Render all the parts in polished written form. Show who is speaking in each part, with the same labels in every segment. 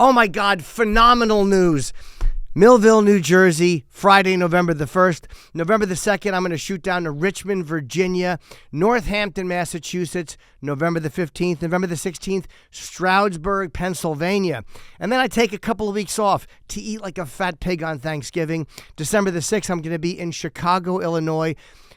Speaker 1: Oh my God, phenomenal news. Millville, New Jersey, Friday, November the 1st. November the 2nd, I'm going to shoot down to Richmond, Virginia. Northampton, Massachusetts, November the 15th. November the 16th, Stroudsburg, Pennsylvania. And then I take a couple of weeks off to eat like a fat pig on Thanksgiving. December the 6th, I'm going to be in Chicago, Illinois.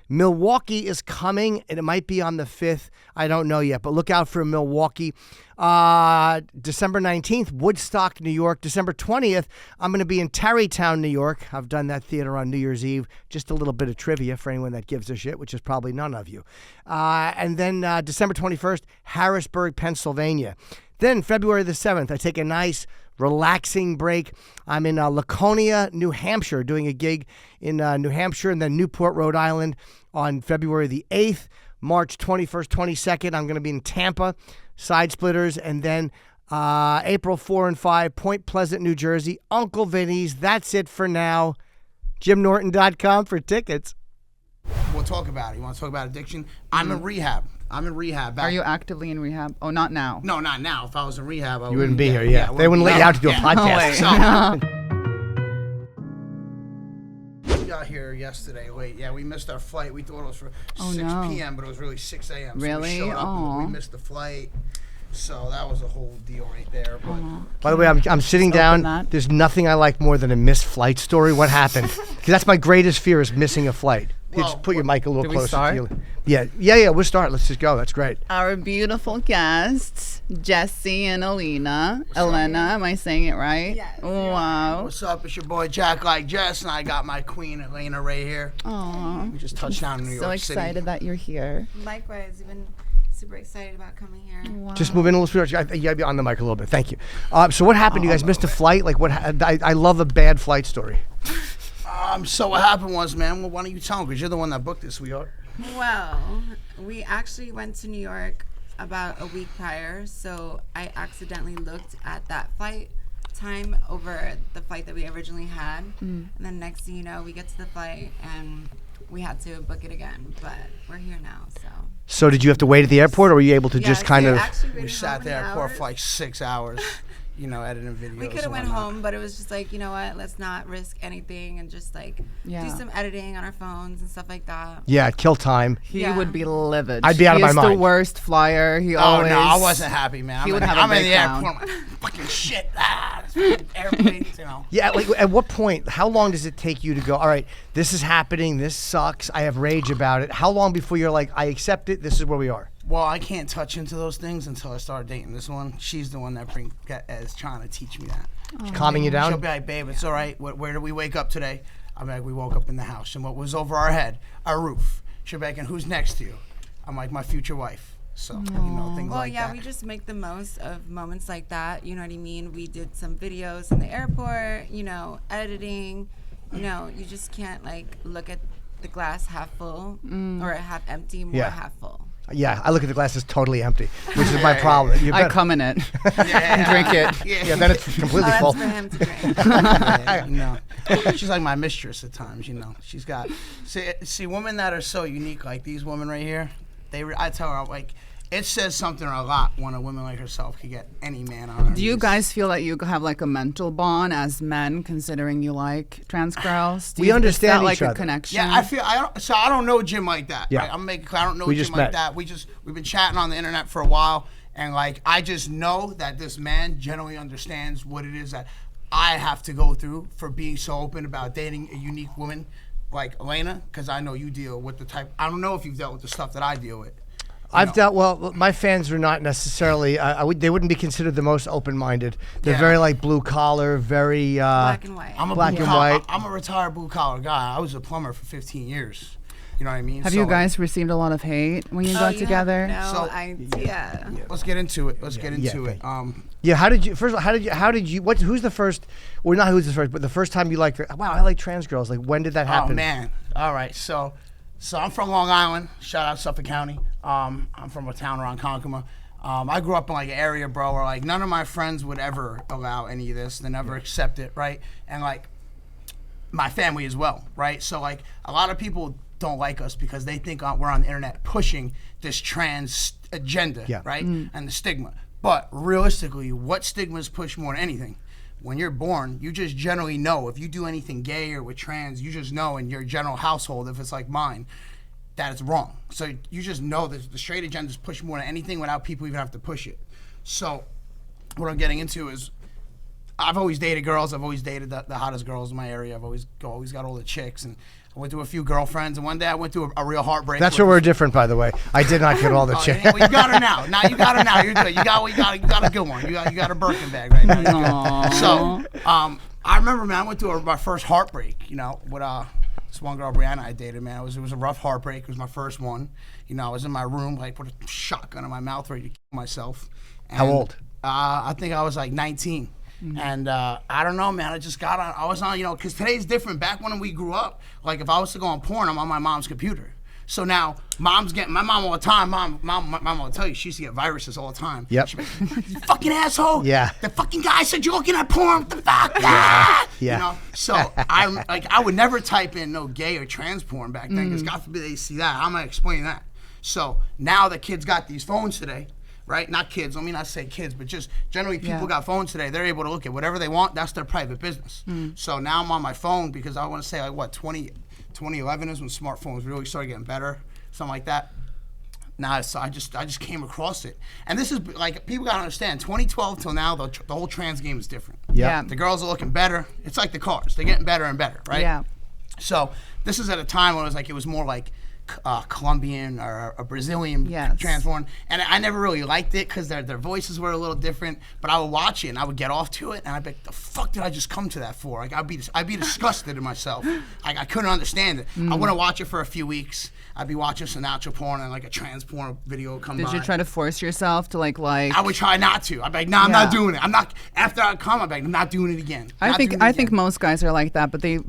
Speaker 1: Milwaukee is coming, and it might be on the 5th. I don't know yet, but look out for Milwaukee. December 19th, Woodstock, New York. December 20th, I'm going to be in Tarrytown, New York. I've done that theater on New Year's Eve. Just a little bit of trivia for anyone that gives a shit, which is probably none of you. And then December 21st, Harrisburg, Pennsylvania. Then February the 7th, I take a nice relaxing break. I'm in Laconia, New Hampshire, doing a gig in New Hampshire, and then Newport, Rhode Island on February the 8th. March 21st, 22nd, I'm going to be in Tampa, Side Splitters, and then April 4 and 5, Point Pleasant, New Jersey, Uncle Vinny's. That's it for now. JimNorton.com for tickets.
Speaker 2: We'll talk about it. You want to talk about addiction? I'm in rehab.
Speaker 3: Are you actively in rehab? Oh, not now.
Speaker 2: No, not now. If I was in rehab, I
Speaker 1: you wouldn't be here. Yeah, they wouldn't let you out to do a podcast.
Speaker 2: We got here yesterday late. Yeah, we missed our flight. We thought it was for 6 p.m., but it was really 6 a.m.
Speaker 3: Really?
Speaker 2: So we showed up and we missed the flight. So that was a whole deal right there. But
Speaker 1: by the way, I'm sitting down. There's nothing I like more than a missed flight story. What happened? Because that's my greatest fear is missing a flight. Just put your mic a little closer to you. Yeah, we'll start. Let's just go. That's great.
Speaker 3: Our beautiful guests, Jesse and Elena. Elena, am I saying it right?
Speaker 4: Yes.
Speaker 3: Wow.
Speaker 2: What's up? It's your boy Jack like Jess, and I got my queen Elena right here.
Speaker 3: Aww.
Speaker 2: We just touched down in New York City.
Speaker 3: So excited that you're here.
Speaker 4: Likewise, we've been super excited about coming here.
Speaker 3: Wow.
Speaker 1: Just move in a little bit. You gotta be on the mic a little bit. Thank you. So what happened? You guys missed a flight? Like what? I love a bad flight story.
Speaker 2: So what happened was, man, well, why don't you tell them? Because you're the one that booked this, sweetheart.
Speaker 4: Well, we actually went to New York about a week prior, so I accidentally looked at that flight time over the flight that we originally had. And then next thing you know, we get to the flight and we had to book it again, but we're here now, so.
Speaker 1: So did you have to wait at the airport, or were you able to just kind of?
Speaker 2: We sat at the airport for like 6 hours. You know, editing videos.
Speaker 4: We could have went home, but it was just like, you know what? Let's not risk anything and just like do some editing on our phones and stuff like that.
Speaker 1: Yeah, kill time.
Speaker 3: He would be livid.
Speaker 1: I'd be out of my mind.
Speaker 3: He's the worst flyer. He always.
Speaker 2: No, I wasn't happy, man.
Speaker 3: He would have a
Speaker 2: I'm in the
Speaker 3: breakdown.
Speaker 2: airport. I'm like, fucking shit. Airplanes, you know.
Speaker 1: Yeah, like at what point? How long does it take you to go? All right, this is happening. This sucks. I have rage about it. How long before you're like, I accept it. This is where we are.
Speaker 2: Well, I can't touch into those things until I start dating this one. She's the one that is trying to teach me that.
Speaker 1: Calming you down?
Speaker 2: She'll be like, babe, it's all right. Where did we wake up today? I'm like, we woke up in the house. And what was over our head? Our roof. She'll be like, and who's next to you? I'm like, my future wife. So, you know, things like that.
Speaker 4: Well, yeah, we just make the most of moments like that. You know what I mean? We did some videos in the airport, you know, editing. You know, you just can't, like, look at the glass half full or half empty, more half full.
Speaker 1: Yeah, I look at the glass as totally empty, which is my problem.
Speaker 3: I come in it and drink it.
Speaker 1: Yeah, then it's completely full.
Speaker 4: That's for him to drink.
Speaker 2: You know, she's like my mistress at times. You know, she's got see women that are so unique, like these women right here. I tell her, like, it says something a lot when a woman like herself can get any man on her.
Speaker 3: Do you guys feel that you have like a mental bond as men, considering you like trans girls?
Speaker 1: We understand
Speaker 3: each other.
Speaker 1: A
Speaker 3: connection?
Speaker 2: Yeah, I don't know Jim like that.
Speaker 1: Yeah.
Speaker 2: Right? I'm making clear, I don't know Jim like that. We've been chatting on the internet for a while, and like I just know that this man generally understands what it is that I have to go through for being so open about dating a unique woman like Elena, because I know you deal with the type. I don't know if you've dealt with the stuff that I deal with.
Speaker 1: I've dealt, well, my fans are not necessarily, they wouldn't be considered the most open-minded. They're very like blue collar, very
Speaker 4: black and white.
Speaker 2: I'm a retired blue collar guy. I was a plumber for 15 years. You know what I mean?
Speaker 3: Have you guys received a lot of hate when you got together?
Speaker 4: No idea.
Speaker 2: Let's get into it.
Speaker 1: Yeah, how did you, who's the first, or not who's the first, but the first time you liked, wow, I like trans girls. Like, when did that happen?
Speaker 2: Oh, man. All right, so I'm from Long Island. Shout out Suffolk County. I'm from a town around Konkoma. I grew up in like an area, bro, where like none of my friends would ever allow any of this. They never accept it, right? And like my family as well, right? So like a lot of people don't like us because they think we're on the internet pushing this trans agenda, right? And the stigma. But realistically, what stigmas push more than anything? When you're born, you just generally know if you do anything gay or with trans, you just know in your general household, if it's like mine, that it's wrong. So you just know that the straight agenda is pushed more than anything without people even have to push it. So what I'm getting into is I've always dated girls. I've always dated the hottest girls in my area. I've always got all the chicks, and I went through a few girlfriends. And one day I went through a real heartbreak.
Speaker 1: That's where we're different, by the way. I did not get all the chicks.
Speaker 2: Well, you got her now. Now you got her now. You're good. You got a good one. You got a Birkin bag right now. So I remember, man, I went through my first heartbreak. With this one girl, Brianna, I dated. Man, it was a rough heartbreak. It was my first one. I was in my room, like, with a shotgun in my mouth, ready to kill myself. And,
Speaker 1: how old?
Speaker 2: I think I was like 19. Mm-hmm. And I don't know, man. I was on, because today's different. Back when we grew up, like if I was to go on porn, I'm on my mom's computer. So now my mom all the time. Mom will tell you she used to get viruses all the time.
Speaker 1: Yep.
Speaker 2: She'd be like, you fucking asshole.
Speaker 1: Yeah.
Speaker 2: The fucking guy said you're looking at porn. What the fuck?
Speaker 1: Yeah.
Speaker 2: So I would never type in no gay or trans porn back then because God forbid they see that. I'm gonna explain that. So now the kids got these phones today. Right? Not kids. I mean, not say kids, but just generally people got phones today. They're able to look at whatever they want. That's their private business. So now I'm on my phone because I want to say, like, what, 2011 is when smartphones really started getting better, something like that. Nah, so I just came across it. And this is, like, people got to understand, 2012 till now, the whole trans game is different.
Speaker 1: Yeah.
Speaker 2: The girls are looking better. It's like the cars. They're getting better and better, right?
Speaker 3: Yeah.
Speaker 2: So this is at a time when it was more like Colombian or a Brazilian transform, and I never really liked it because their voices were a little different. But I would watch it and I would get off to it, and I'd be like, "The fuck did I just come to that for?" Like I'd be disgusted in myself. Like I couldn't understand it. I wouldn't watch it for a few weeks. I'd be watching some natural porn and like a trans porn video would come by.
Speaker 3: Did you try to force yourself to like?
Speaker 2: I would try not to. I'd be like, "No, I'm not doing it. I'm not." After I come, I'd be like, "I'm not doing it again."
Speaker 3: I think most guys are like that, but they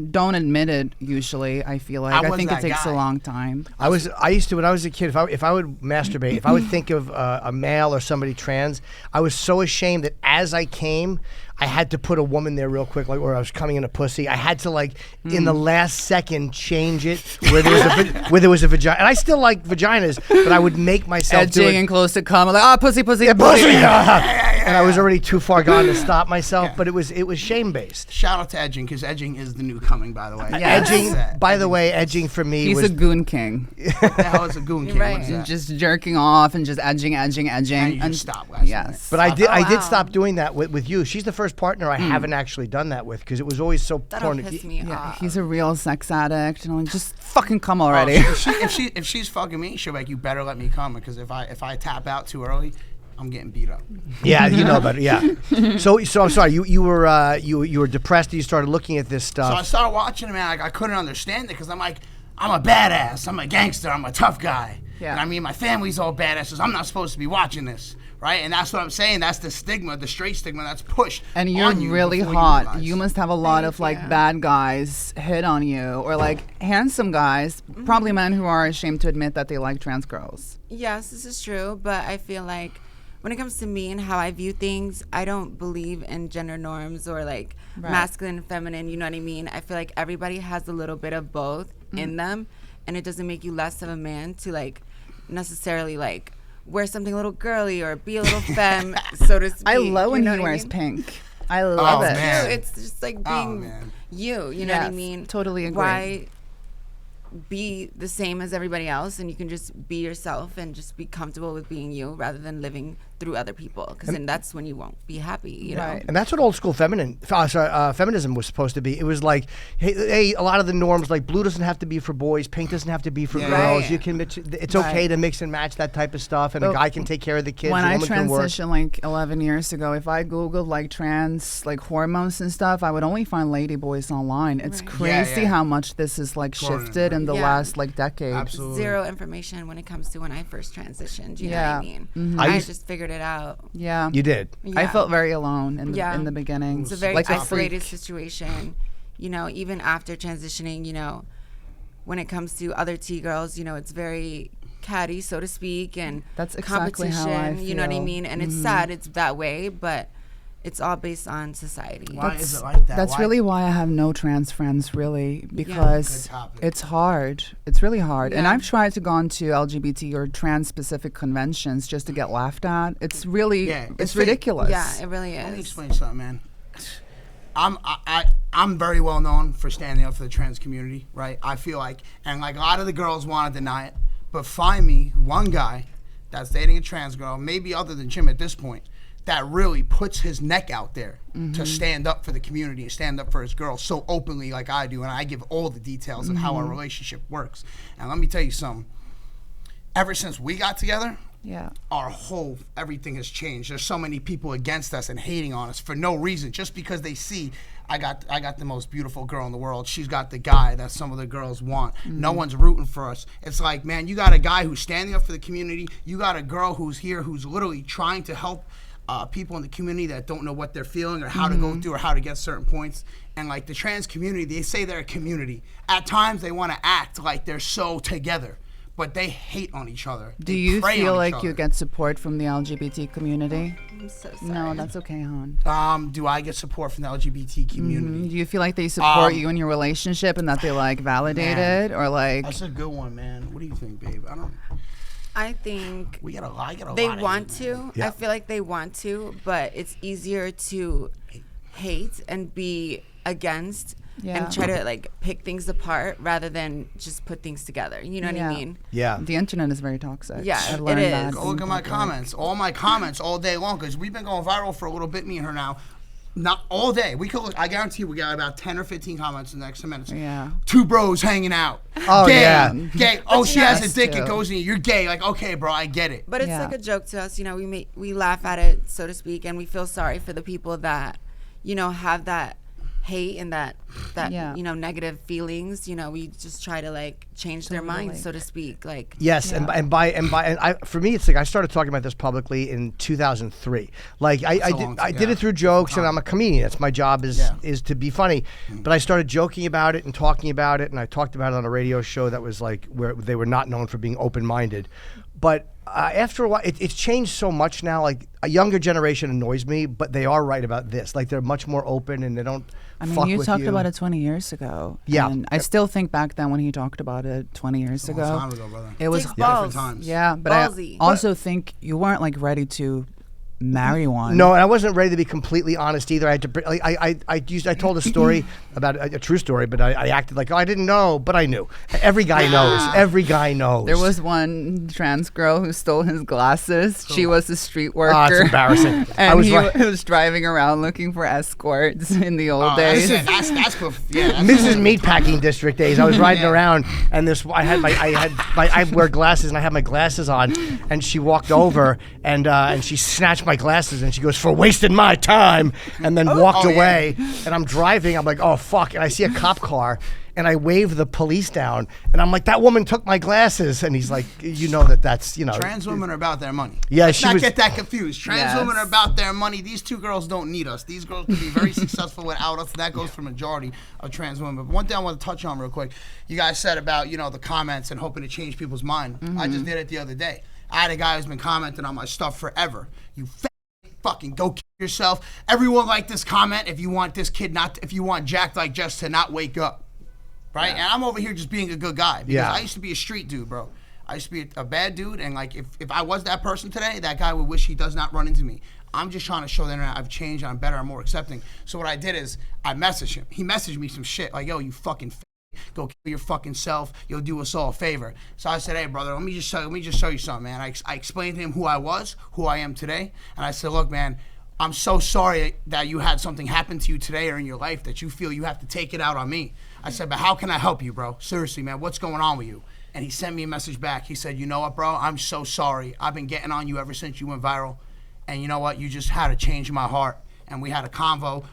Speaker 3: don't admit it usually. I feel like I think it takes a long time.
Speaker 1: I used to, when I was a kid, if I would masturbate, if I would think of a male or somebody trans, I was so ashamed that as I came, I had to put a woman there real quick, like where I was coming in a pussy. I had to in the last second change it where there was a vagina, and I still like vaginas, but I would make myself do it.
Speaker 3: Edging and close to come, like pussy.
Speaker 1: And I was already too far gone to stop myself, but it was shame based.
Speaker 2: Shout out to edging, because edging is the new coming, by the way.
Speaker 3: Yes.
Speaker 1: Edging, by the way, edging for me
Speaker 3: He's
Speaker 1: was
Speaker 3: a goon king.
Speaker 2: What the hell is a goon king?
Speaker 4: Right.
Speaker 2: What is that?
Speaker 3: Just jerking off and just edging.
Speaker 2: And you just stop last
Speaker 3: Yes.
Speaker 1: But I did
Speaker 4: wow.
Speaker 1: stop doing that with you. She's the first partner I haven't actually done that with because it was always so
Speaker 4: That'll
Speaker 1: porn.
Speaker 4: piss me
Speaker 3: Yeah,
Speaker 4: off.
Speaker 3: he's a real sex addict, and I'm like, just fucking come already.
Speaker 2: If she's fucking me, she'll be like, you better let me come, because if I tap out too early, I'm getting beat up.
Speaker 1: Yeah, you know about it. Yeah. So I'm sorry. You were depressed. You started looking at this stuff.
Speaker 2: So I started watching it, man. I couldn't understand it because I'm like, I'm a badass. I'm a gangster. I'm a tough guy.
Speaker 3: Yeah.
Speaker 2: And I mean, my family's all badasses. I'm not supposed to be watching this, right? And that's what I'm saying. That's the stigma, the straight stigma that's pushed.
Speaker 3: And you're
Speaker 2: on you
Speaker 3: really
Speaker 2: before
Speaker 3: hot.
Speaker 2: realize.
Speaker 3: You must have a lot of like bad guys hit on you, or like handsome guys, probably men who are ashamed to admit that they like trans girls.
Speaker 4: Yes, this is true, but I feel like when it comes to me and how I view things, I don't believe in gender norms or like masculine and feminine, you know what I mean? I feel like everybody has a little bit of both in them, and it doesn't make you less of a man to like necessarily like wear something a little girly or be a little femme, so to speak.
Speaker 3: I love when
Speaker 4: you know
Speaker 3: he
Speaker 4: what I
Speaker 3: wears
Speaker 4: mean?
Speaker 3: pink. I love it.
Speaker 2: man.
Speaker 4: It's just like being you know what I
Speaker 3: Yes,
Speaker 4: mean?
Speaker 3: totally agree.
Speaker 4: Why be the same as everybody else, and you can just be yourself and just be comfortable with being you rather than living through other people, because then that's when you won't be happy, you know?
Speaker 3: Right.
Speaker 1: And that's what old school feminism was supposed to be. It was like, hey, a lot of the norms, like blue doesn't have to be for boys, pink doesn't have to be for girls.
Speaker 4: Right.
Speaker 1: You can it's okay to mix and match that type of stuff, and a guy can take care of the kids.
Speaker 3: When
Speaker 1: a
Speaker 3: I
Speaker 1: woman can work.
Speaker 3: transitioned like 11 years ago, if I Googled like trans, like hormones and stuff, I would only find lady boys online. It's crazy how much this is like shifted in the last like decade.
Speaker 2: Absolutely.
Speaker 4: Zero information when it comes to when I first transitioned, you know
Speaker 3: Yeah.
Speaker 4: what I mean?
Speaker 3: Mhm.
Speaker 4: I just figured it out.
Speaker 3: Yeah.
Speaker 1: You did.
Speaker 3: I
Speaker 4: Yeah.
Speaker 3: felt very alone in the beginning.
Speaker 4: It's a very
Speaker 3: like
Speaker 4: isolated
Speaker 3: a freak.
Speaker 4: situation, you know, even after transitioning, you know, when it comes to other T-girls, you know, it's very catty, so to speak, and
Speaker 3: That's exactly
Speaker 4: competition,
Speaker 3: how I
Speaker 4: you know what I
Speaker 3: feel.
Speaker 4: mean? And it's sad it's that way, but it's all based on society.
Speaker 2: Why is it like that?
Speaker 3: That's really why I have no trans friends, really, because
Speaker 2: Good topic.
Speaker 3: it's hard. It's really hard. And
Speaker 4: Yeah.
Speaker 3: I've tried to go on to LGBT or trans-specific conventions just to get laughed at. It's really, it's
Speaker 2: fake.
Speaker 3: ridiculous.
Speaker 4: Yeah, it really
Speaker 2: Let me
Speaker 4: is.
Speaker 2: explain something, man. I'm very well known for standing up for the trans community, right? I feel like, and like a lot of the girls want to deny it, but find me one guy that's dating a trans girl, maybe other than Jim at this point, that really puts his neck out there to stand up for the community and stand up for his girl so openly like I do, and I give all the details of how our relationship works. And let me tell you something. Ever since we got together,
Speaker 3: Yeah.
Speaker 2: our whole everything has changed. There's so many people against us and hating on us for no reason, just because they see I got the most beautiful girl in the world. She's got the guy that some of the girls want. No one's rooting for us. It's like, man, you got a guy who's standing up for the community. You got a girl who's here who's literally trying to help people in the community that don't know what they're feeling or how to go through or how to get certain points. And like the trans community, they say they're a community. At times they want to act like they're so together, but they hate on each other.
Speaker 3: Do
Speaker 2: They
Speaker 3: you
Speaker 2: prey
Speaker 3: feel
Speaker 2: on each
Speaker 3: like
Speaker 2: other.
Speaker 3: you get support from the LGBT community?
Speaker 4: I'm so sorry.
Speaker 3: No, that's okay, hon.
Speaker 2: Do I get support from the LGBT community?
Speaker 3: Do you feel like they support you in your relationship and that they like validate
Speaker 2: Man.
Speaker 3: it, or like?
Speaker 2: That's a good one, man. What do you think, babe?
Speaker 4: I think
Speaker 2: We get a lot.
Speaker 4: they
Speaker 2: of
Speaker 4: want
Speaker 2: hate, man.
Speaker 4: to. I feel like they want to, but it's easier to hate and be against
Speaker 3: Yeah.
Speaker 4: and try to like pick things apart rather than just put things together. You know what I mean?
Speaker 1: Yeah.
Speaker 3: The internet is very toxic.
Speaker 4: Yeah,
Speaker 3: I've
Speaker 4: it
Speaker 3: learned
Speaker 4: is.
Speaker 3: that.
Speaker 2: Go look at my comments. All my comments all day long, because we've been going viral for a little bit, me and her now. Not all day. We could look, I guarantee you we got about 10 or 15 comments in the next 10 minutes.
Speaker 3: Yeah.
Speaker 2: Two bros hanging out.
Speaker 1: Oh,
Speaker 2: gay,
Speaker 1: yeah.
Speaker 2: Gay. Oh, she has a
Speaker 3: Us
Speaker 2: dick.
Speaker 3: too.
Speaker 2: It goes in you. You're gay. Like, okay, bro, I get it.
Speaker 4: But it's
Speaker 3: Yeah.
Speaker 4: like a joke to us. You know, we laugh at it, so to speak, and we feel sorry for the people that, you know, have that hate and that
Speaker 3: Yeah.
Speaker 4: you know, negative feelings. You know, we just try to like change their minds, so to speak. Like,
Speaker 1: Yes,
Speaker 3: Yeah.
Speaker 1: for me, it's like I started talking about this publicly in 2003. Like I did it through jokes, and I'm a comedian. That's my job is to be funny. But I started joking about it and talking about it, and I talked about it on a radio show that was like where they were not known for being open-minded. But after a while, it's changed so much now. Like a younger generation annoys me, but they are right about this. Like they're much more open, and they don't.
Speaker 3: I mean,
Speaker 1: fuck
Speaker 3: you
Speaker 1: with
Speaker 3: talked
Speaker 1: you.
Speaker 3: about it 20 years ago.
Speaker 1: Yeah.
Speaker 3: And I still think back then when he talked about it 20 years
Speaker 2: A
Speaker 3: ago.
Speaker 2: long time ago, brother.
Speaker 3: It was
Speaker 4: Takes
Speaker 2: Different
Speaker 4: balls.
Speaker 2: times.
Speaker 3: Yeah, but
Speaker 4: Ballsy.
Speaker 3: I also think you weren't like ready to marry one.
Speaker 1: No, and I wasn't ready to be completely honest either. I had to. I told a story about a true story, but I acted like, oh, I didn't know, but I knew. Every guy knows. Every guy knows.
Speaker 3: There was one trans girl who stole his glasses. She was a street worker.
Speaker 1: Oh, it's embarrassing.
Speaker 3: And
Speaker 1: I was
Speaker 3: he
Speaker 1: right.
Speaker 3: was driving around looking for escorts in the old
Speaker 2: That's
Speaker 3: days.
Speaker 2: it. That's yeah. That's
Speaker 1: Mrs. Meatpacking District days. I was riding around, and I wear glasses, and I had my glasses on, and she walked over, and she snatched my glasses, and she goes, "For wasting my time," and then walked
Speaker 2: Oh, yeah.
Speaker 1: away. And I'm driving. I'm like, "Oh fuck!" And I see a cop car, and I wave the police down, and I'm like, "That woman took my glasses," and he's like, "You know that's
Speaker 2: Trans women are about their money.
Speaker 1: Yeah,
Speaker 2: Let's
Speaker 1: she
Speaker 2: not
Speaker 1: was-
Speaker 2: get that confused. Trans
Speaker 3: Yes.
Speaker 2: women are about their money. These two girls don't need us. These girls can be very successful without us. That goes for majority of trans women. But one thing I want to touch on real quick. You guys said about, the comments and hoping to change people's mind. I just did it the other day. I had a guy who's been commenting on my stuff forever. You fucking go kill yourself. Everyone liked this comment if you want this kid if you want Jack like Jess to not wake up. Right? And I'm over here just being a good guy. Because
Speaker 1: Yeah.
Speaker 2: I used to be a street dude, bro. I used to be a bad dude, and like if I was that person today, that guy would wish he does not run into me. I'm just trying to show the internet I've changed, I'm better, I'm more accepting. So what I did is I messaged him. He messaged me some shit like, yo, you fucking go kill your fucking self. You'll do us all a favor. So I said, hey, brother, let me just show you something, man. I explained to him who I was, who I am today, and I said, look, man, I'm so sorry that you had something happen to you today or in your life that you feel you have to take it out on me. I said, but how can I help you, bro? Seriously, man, what's going on with you? And he sent me a message back. He said, you know what, bro? I'm so sorry. I've been getting on you ever since you went viral. And you know what? You just had to change my heart. And we had a convo.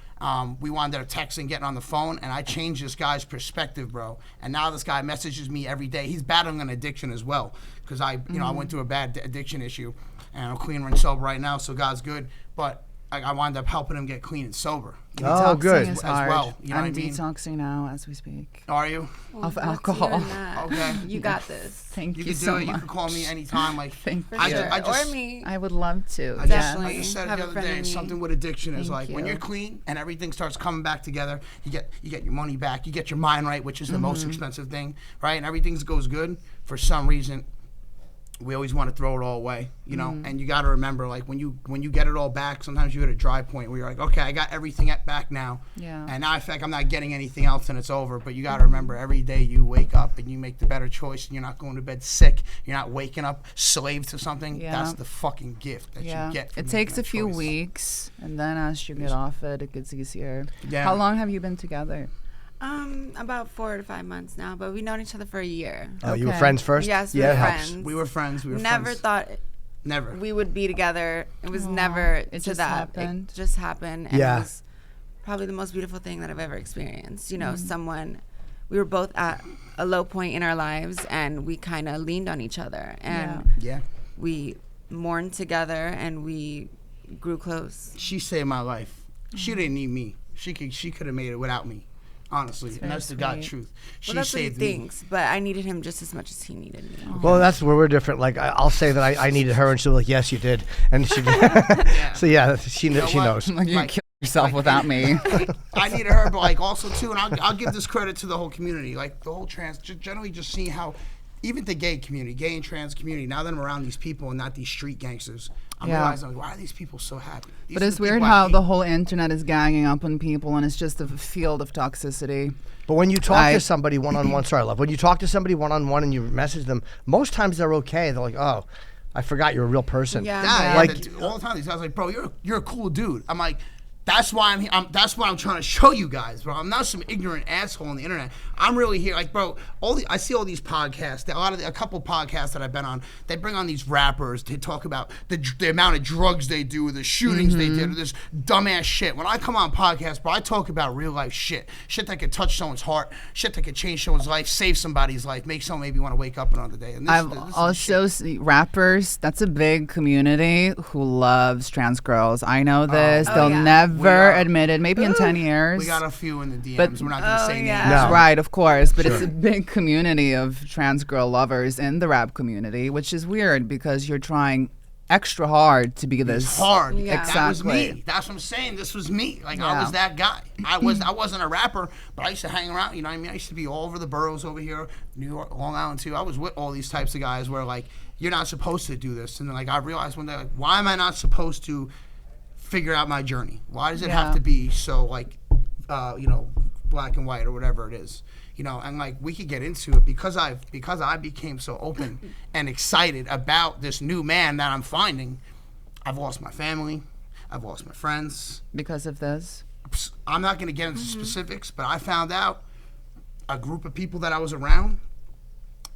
Speaker 2: We wound up texting, getting on the phone, and I changed this guy's perspective, bro. And now this guy messages me every day. He's battling an addiction as well, because I went through a bad addiction issue, and I'm clean and sober right now, so God's good. But I wound up helping him get clean and sober.
Speaker 1: Oh,
Speaker 3: Detoxing
Speaker 1: good.
Speaker 3: is
Speaker 2: As
Speaker 3: hard.
Speaker 2: well, you know
Speaker 3: I'm
Speaker 2: what I mean?
Speaker 3: detoxing now as we speak.
Speaker 2: Are you?
Speaker 3: Of
Speaker 4: let's
Speaker 3: alcohol.
Speaker 4: hear that.
Speaker 2: Okay.
Speaker 4: You got this.
Speaker 3: Thank
Speaker 2: You
Speaker 3: you
Speaker 2: can do
Speaker 3: so
Speaker 2: it.
Speaker 3: much.
Speaker 2: You can call me anytime. Like
Speaker 3: Thank
Speaker 4: For
Speaker 3: you.
Speaker 4: sure.
Speaker 2: I just-
Speaker 4: or me.
Speaker 3: I would love to.
Speaker 2: I
Speaker 4: Definitely.
Speaker 2: just said
Speaker 4: Have
Speaker 2: the
Speaker 4: a
Speaker 2: other
Speaker 4: friend
Speaker 2: day,
Speaker 4: in me.
Speaker 2: something with addiction is
Speaker 3: Thank
Speaker 2: like when
Speaker 3: you.
Speaker 2: you're clean and everything starts coming back together, you get your money back, you get your mind right, which is the most expensive thing, right? And everything goes good. For some reason, we always want to throw it all away, you know. And you got to remember, like when you get it all back, sometimes you hit a dry point where you're like, okay, I got everything back now,
Speaker 3: Yeah.
Speaker 2: and now I feel like I'm not getting anything else, and it's over. But you got to remember, every day you wake up and you make the better choice, and you're not going to bed sick. You're not waking up slave to something.
Speaker 3: Yeah.
Speaker 2: That's the fucking gift that
Speaker 3: Yeah.
Speaker 2: you get. From
Speaker 3: It
Speaker 2: making
Speaker 3: takes a
Speaker 2: that
Speaker 3: few
Speaker 2: choice.
Speaker 3: weeks, and then as you get off it, it gets easier.
Speaker 2: Yeah.
Speaker 3: How long have you been together?
Speaker 4: About 4 to 5 months now, but we've known each other for a year.
Speaker 1: Oh, you were
Speaker 3: Okay.
Speaker 1: friends first?
Speaker 4: Yes, we
Speaker 1: yeah,
Speaker 4: were
Speaker 1: it helps.
Speaker 4: friends.
Speaker 2: We were friends.
Speaker 4: Never
Speaker 2: friends.
Speaker 4: thought
Speaker 2: Never.
Speaker 4: we would be together. It was
Speaker 3: Aw,
Speaker 4: never
Speaker 3: it
Speaker 4: to
Speaker 3: just
Speaker 4: that.
Speaker 3: happened.
Speaker 4: It just happened. And
Speaker 1: Yeah.
Speaker 4: it was probably the most beautiful thing that I've ever experienced. You know,
Speaker 3: Mm-hmm.
Speaker 4: we were both at a low point in our lives, and we kind of leaned on each other. And
Speaker 2: Yeah.
Speaker 4: we mourned together, and we grew close.
Speaker 2: She saved my life. She didn't need me. She could have made it without me. Honestly, and
Speaker 3: very
Speaker 2: that's the God
Speaker 3: sweet.
Speaker 2: truth. She
Speaker 4: Well, that's what he
Speaker 2: saved me.
Speaker 4: thinks, but I needed him just as much as he needed me.
Speaker 1: Well, that's where we're different. Like I'll say that I needed her, and she'll be like, "Yes, you did," and she. So yeah, she
Speaker 2: know
Speaker 1: she
Speaker 2: what?
Speaker 1: knows.
Speaker 3: Like you
Speaker 2: Like-
Speaker 3: kill yourself without me.
Speaker 2: I needed her, but like also too, and I'll give this credit to the whole community, like the whole trans, generally just seeing how, even the gay community, gay and trans community, now that I'm around these people and not these street gangsters, I'm
Speaker 3: Yeah.
Speaker 2: realizing, like, why are these people so happy? These
Speaker 3: But
Speaker 2: are
Speaker 3: it's
Speaker 2: the
Speaker 3: weird
Speaker 2: people I
Speaker 3: how
Speaker 2: hate.
Speaker 3: the whole internet is ganging up on people, and it's just a field of toxicity.
Speaker 1: But when you talk
Speaker 3: I-
Speaker 1: to somebody one on one, sorry, love. When you talk to somebody one on one and you message them, most times they're okay. They're like, "Oh, I forgot you're a real person."
Speaker 4: Yeah.
Speaker 2: Yeah,
Speaker 1: Like-
Speaker 2: all the time. These guys are like, bro, you're a cool dude. I'm like, that's why I'm here. That's what I'm trying to show you guys, bro. I'm not some ignorant asshole on the internet. I'm really here. Like, bro, I see all these podcasts. A couple podcasts that I've been on. They bring on these rappers to talk about the amount of drugs they do, the shootings they did, or this dumbass shit. When I come on podcasts, bro, I talk about real life shit that could touch someone's heart, shit that could change someone's life, save somebody's life, make someone maybe want to wake up another day. And this,
Speaker 3: I've
Speaker 2: this is the
Speaker 3: also
Speaker 2: shit.
Speaker 3: seen rappers. That's a big community who loves trans girls. I know this.
Speaker 4: Oh,
Speaker 3: They'll
Speaker 4: yeah.
Speaker 2: We
Speaker 3: never
Speaker 2: are-
Speaker 3: admit it. Maybe in 10 years.
Speaker 2: We got a few in the DMs.
Speaker 3: But-
Speaker 2: We're not gonna
Speaker 4: Oh,
Speaker 2: say names.
Speaker 4: yeah.
Speaker 1: No.
Speaker 3: Right, of course, but it's a big community of trans girl lovers in the rap community, which is weird because you're trying extra hard to be
Speaker 2: It's
Speaker 3: this.
Speaker 2: hard.
Speaker 4: Yeah.
Speaker 2: That was
Speaker 3: Exactly.
Speaker 2: me. That's what I'm saying. This was me. Like I
Speaker 3: Yeah.
Speaker 2: was that guy. I wasn't a rapper, but I used to hang around. You know what I mean? I used to be all over the boroughs over here, New York, Long Island too. I was with all these types of guys where like you're not supposed to do this, and then like I realized one day, like, why am I not supposed to figure out my journey? Why does it
Speaker 3: Yeah.
Speaker 2: have to be so like, black and white or whatever it is? You know, and like we could get into it because I became so open and excited about this new man that I'm finding. I've lost my family. I've lost my friends.
Speaker 3: Because of this.
Speaker 2: I'm not going to get into specifics, but I found out a group of people that I was around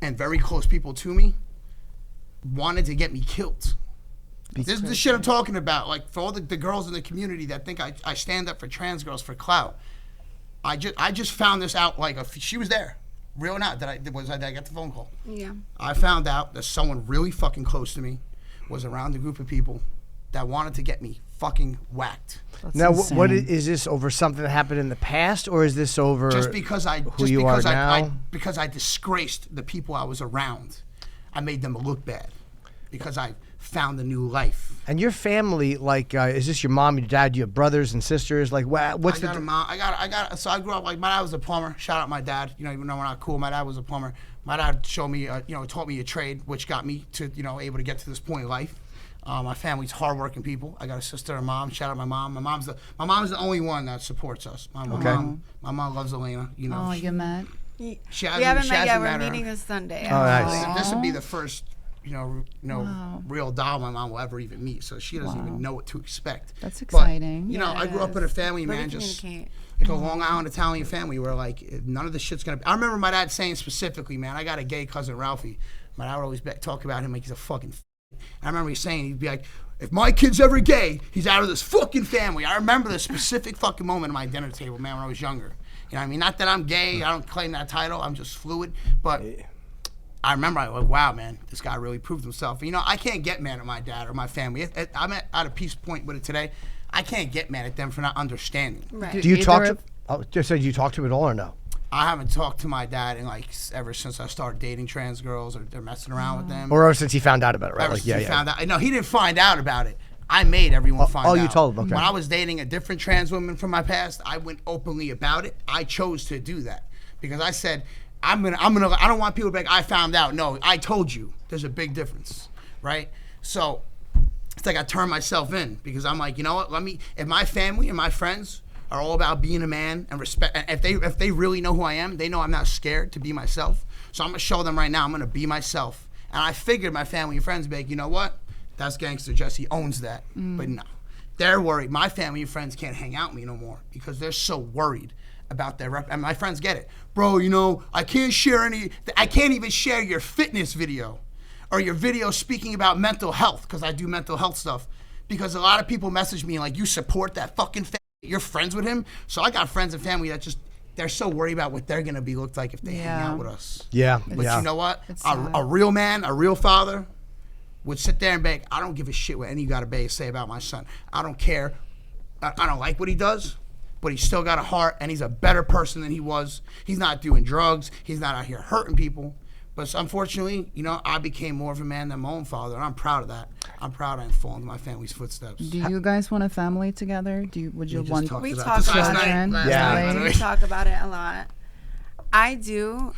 Speaker 2: and very close people to me wanted to get me killed. This is the shit I'm talking about. Like for all the girls in the community that think I stand up for trans girls for clout. I just found this out like she was there. Real or not, that I got the phone call.
Speaker 4: Yeah.
Speaker 2: I found out that someone really fucking close to me was around a group of people that wanted to get me fucking whacked.
Speaker 3: That's
Speaker 1: Now, what
Speaker 3: insane.
Speaker 1: is this over something that happened in the past, or is this over
Speaker 2: Just because I disgraced the people I was around. I made them look bad because I found a new life.
Speaker 1: And your family, like, is this your mom, your dad, you have brothers and sisters? Like, what's
Speaker 2: I got a mom. So I grew up like my dad was a plumber. Shout out my dad. You know, even though we're not cool, my dad was a plumber. My dad showed me, taught me a trade, which got me to, able to get to this point in life. My family's hardworking people. I got a sister and mom. Shout out my mom. My mom's the only one that supports us. My mom loves Elena. You know.
Speaker 3: Oh, you met?
Speaker 2: She
Speaker 4: We haven't met yet. We're
Speaker 2: met her.
Speaker 4: meeting this Sunday.
Speaker 1: Oh, nice.
Speaker 2: This would be the first, real doll my mom will ever even meet. So she doesn't even know what to expect.
Speaker 3: That's
Speaker 2: But,
Speaker 3: exciting.
Speaker 2: I grew up in a family,
Speaker 4: But we
Speaker 2: man, just
Speaker 4: communicate.
Speaker 2: like a Long Island Italian family where like none of the shit's gonna. I remember my dad saying specifically, man, I got a gay cousin Ralphie. My dad would always talk about him like he's a fucking. I remember he's saying he'd be like, if my kid's ever gay, he's out of this fucking family. I remember the specific fucking moment at my dinner table, man, when I was younger. You know what I mean? Not that I'm gay. I don't claim that title. I'm just fluid. But I remember I was like, wow, man, this guy really proved himself. I can't get mad at my dad or my family. I'm at a peace point with it today. I can't get mad at them for not understanding.
Speaker 4: Right.
Speaker 1: Do you talk to? Oh, just say, do you talk to him at all or no?
Speaker 2: I haven't talked to my dad in like ever since I started dating trans girls or they're messing around with them.
Speaker 1: Or ever since he found out about it, right?
Speaker 2: Ever
Speaker 1: Like,
Speaker 2: since he found out. No, he didn't find out about it. I made everyone find out.
Speaker 1: Oh, you told him. Okay.
Speaker 2: When I was dating a different trans woman from my past, I went openly about it. I chose to do that because I said, I don't want people to be like, I found out. No, I told you. There's a big difference, right? So it's like I turned myself in because I'm like, you know what? If my family and my friends are all about being a man and respect, and if they really know who I am, they know I'm not scared to be myself. So I'm gonna show them right now I'm gonna be myself. And I figured my family and friends would be like, you know what? That's gangster. Jesse owns that. But no, they're worried. My family and friends can't hang out with me no more because they're so worried about their rep. And my friends get it, bro. You know, I can't even share your fitness video or your video speaking about mental health because I do mental health stuff. Because a lot of people message me like, you support that fucking. You're friends with him, so I got friends and family that they're so worried about what they're gonna be looked like if they hang out with us.
Speaker 1: Yeah,
Speaker 2: But you know what? A real man, a real father, would sit there and be like, I don't give a shit what any you got to say about my son. I don't care. I don't like what he does, but he's still got a heart and he's a better person than he was. He's not doing drugs. He's not out here hurting people. But unfortunately, you know, I became more of a man than my own father, and I'm proud of that. I'm proud I didn't fall into my family's footsteps.
Speaker 3: Do you guys want a family together?
Speaker 2: We talked about
Speaker 4: We
Speaker 2: this
Speaker 4: talk
Speaker 2: last
Speaker 4: about
Speaker 2: night.
Speaker 3: Yeah.
Speaker 4: We talk about it a lot. I do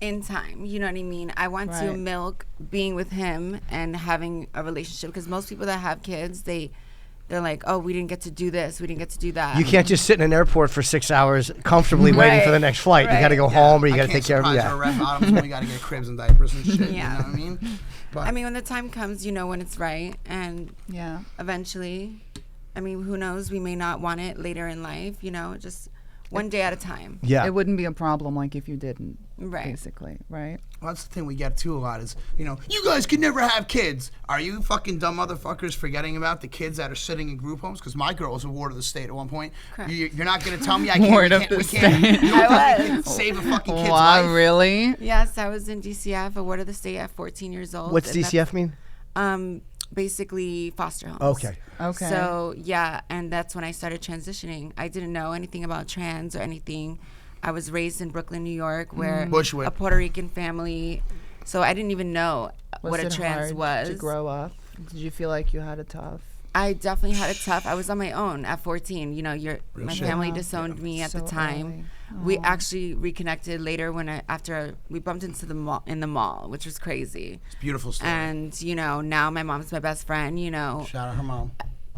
Speaker 4: in time, you know what I mean? I want to
Speaker 3: Right.
Speaker 4: milk being with him and having a relationship because most people that have kids, they're like, oh, we didn't get to do this, we didn't get to do that.
Speaker 1: You can't just sit in an airport for 6 hours comfortably waiting for the next flight. You got to go home or you got to take care of it.
Speaker 2: Yeah. Red bottoms when we got to get cribs and diapers and shit.
Speaker 4: Yeah.
Speaker 2: You know what I mean? But
Speaker 4: I mean, when the time comes, you know when it's right, and
Speaker 3: Yeah.
Speaker 4: eventually, I mean, who knows? We may not want it later in life, you know, just one day at a time.
Speaker 1: Yeah.
Speaker 3: It wouldn't be a problem like if you didn't,
Speaker 4: Right.
Speaker 3: basically, right?
Speaker 2: Well, that's the thing we get to a lot is, you know, you guys could never have kids. Are you fucking dumb motherfuckers forgetting about the kids that are sitting in group homes? Because my girl was a ward of the state at one point.
Speaker 4: Correct.
Speaker 2: You're not going to tell me I can't.
Speaker 3: Ward of the
Speaker 2: we can't.
Speaker 3: state.
Speaker 2: You don't
Speaker 4: I
Speaker 2: tell me you
Speaker 4: was.
Speaker 2: can save a fucking kid's
Speaker 3: Wow,
Speaker 2: life.
Speaker 3: really?
Speaker 4: Yes, I was in DCF, award of the state at 14 years old.
Speaker 1: What's
Speaker 4: and
Speaker 1: DCF mean?
Speaker 4: Basically foster homes.
Speaker 1: Okay.
Speaker 3: Okay.
Speaker 4: So yeah, and that's when I started transitioning. I didn't know anything about trans or anything. I was raised in Brooklyn, New York, where
Speaker 2: Bushwick.
Speaker 4: a Puerto Rican family. So I didn't even know what a
Speaker 3: it
Speaker 4: trans
Speaker 3: hard
Speaker 4: was.
Speaker 3: to grow up? Did you feel like you had it tough?
Speaker 4: I definitely had it tough. I was on my own at 14. You know, my
Speaker 2: shit.
Speaker 4: family
Speaker 3: Wow.
Speaker 4: disowned me at the
Speaker 3: So
Speaker 4: time.
Speaker 3: early.
Speaker 4: We actually reconnected later after we bumped into the mall, which was crazy.
Speaker 2: It's a beautiful story.
Speaker 4: And you know, now my mom's my best friend. You know,
Speaker 2: Shout out her mom.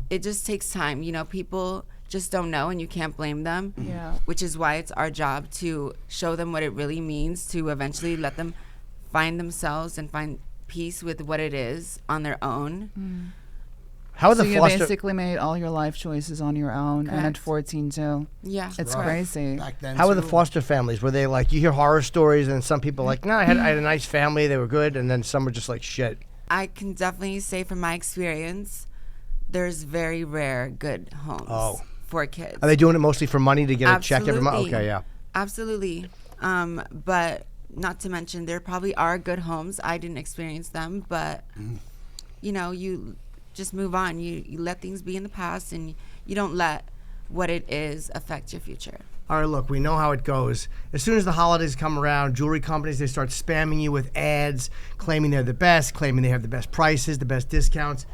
Speaker 4: it just takes time. You know, people just don't know, and you can't blame them.
Speaker 3: Yeah.
Speaker 4: Which is why it's our job to show them what it really means to eventually let them find themselves and find peace with what it is on their own.
Speaker 1: How are
Speaker 3: So
Speaker 1: the
Speaker 3: you
Speaker 1: foster?
Speaker 3: basically made all your life choices on your own, and at
Speaker 4: Correct.
Speaker 3: 14 too.
Speaker 4: Yeah,
Speaker 3: It's
Speaker 2: Right.
Speaker 3: crazy.
Speaker 2: Back then,
Speaker 1: How are the
Speaker 2: too.
Speaker 1: foster families? Were they like, you hear horror stories and some people are like, no, I had a nice family, they were good, and then some were just like shit.
Speaker 4: I can definitely say from my experience, there's very rare good homes for kids.
Speaker 1: Are they doing it mostly for money to get a check every month?
Speaker 4: Absolutely.
Speaker 1: Okay, yeah.
Speaker 4: Absolutely. But not to mention, there probably are good homes. I didn't experience them, but you know, you just move on. You let things be in the past, and you don't let what it is affect your future.
Speaker 1: All right, look, we know how it goes. As soon as the holidays come around, jewelry companies, they start spamming you with ads, claiming they're the best, claiming they have the best prices, the best discounts.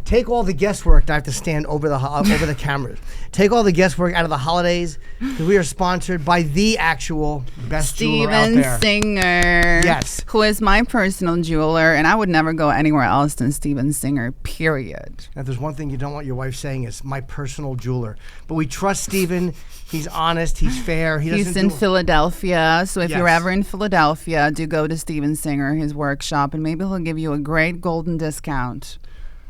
Speaker 1: Take all the guesswork. I have to stand over the cameras. Take all the guesswork out of the holidays because we are sponsored by the actual best jeweler out
Speaker 3: Steven
Speaker 1: there.
Speaker 3: Singer.
Speaker 1: Yes.
Speaker 3: Who is my personal jeweler, and I would never go anywhere else than Steven Singer, period.
Speaker 1: Now, if there's one thing you don't want your wife saying is my personal jeweler. But we trust Steven. He's honest. He's fair.
Speaker 3: He's
Speaker 1: doesn't
Speaker 3: in
Speaker 1: do-
Speaker 3: Philadelphia, so if you're
Speaker 1: Yes.
Speaker 3: ever in Philadelphia, do go to Steven Singer, his workshop, and maybe he'll give you a great golden discount.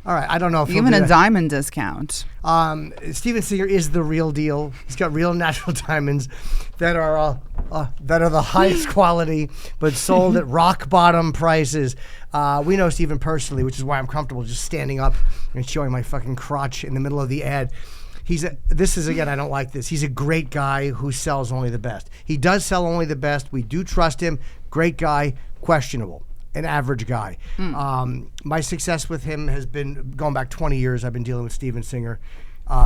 Speaker 1: All right, I don't know if he'll
Speaker 3: Even
Speaker 1: do
Speaker 3: a
Speaker 1: that.
Speaker 3: diamond discount.
Speaker 1: Steven Singer is the real deal. He's got real natural diamonds that are the highest quality, but sold at rock bottom prices. We know Steven personally, which is why I'm comfortable just standing up and showing my fucking crotch in the middle of the ad. This is again, I don't like this. He's a great guy who sells only the best. He does sell only the best. We do trust him. Great guy, questionable. an average guy. My success with him has been going back 20 years. I've been dealing with Steven Singer.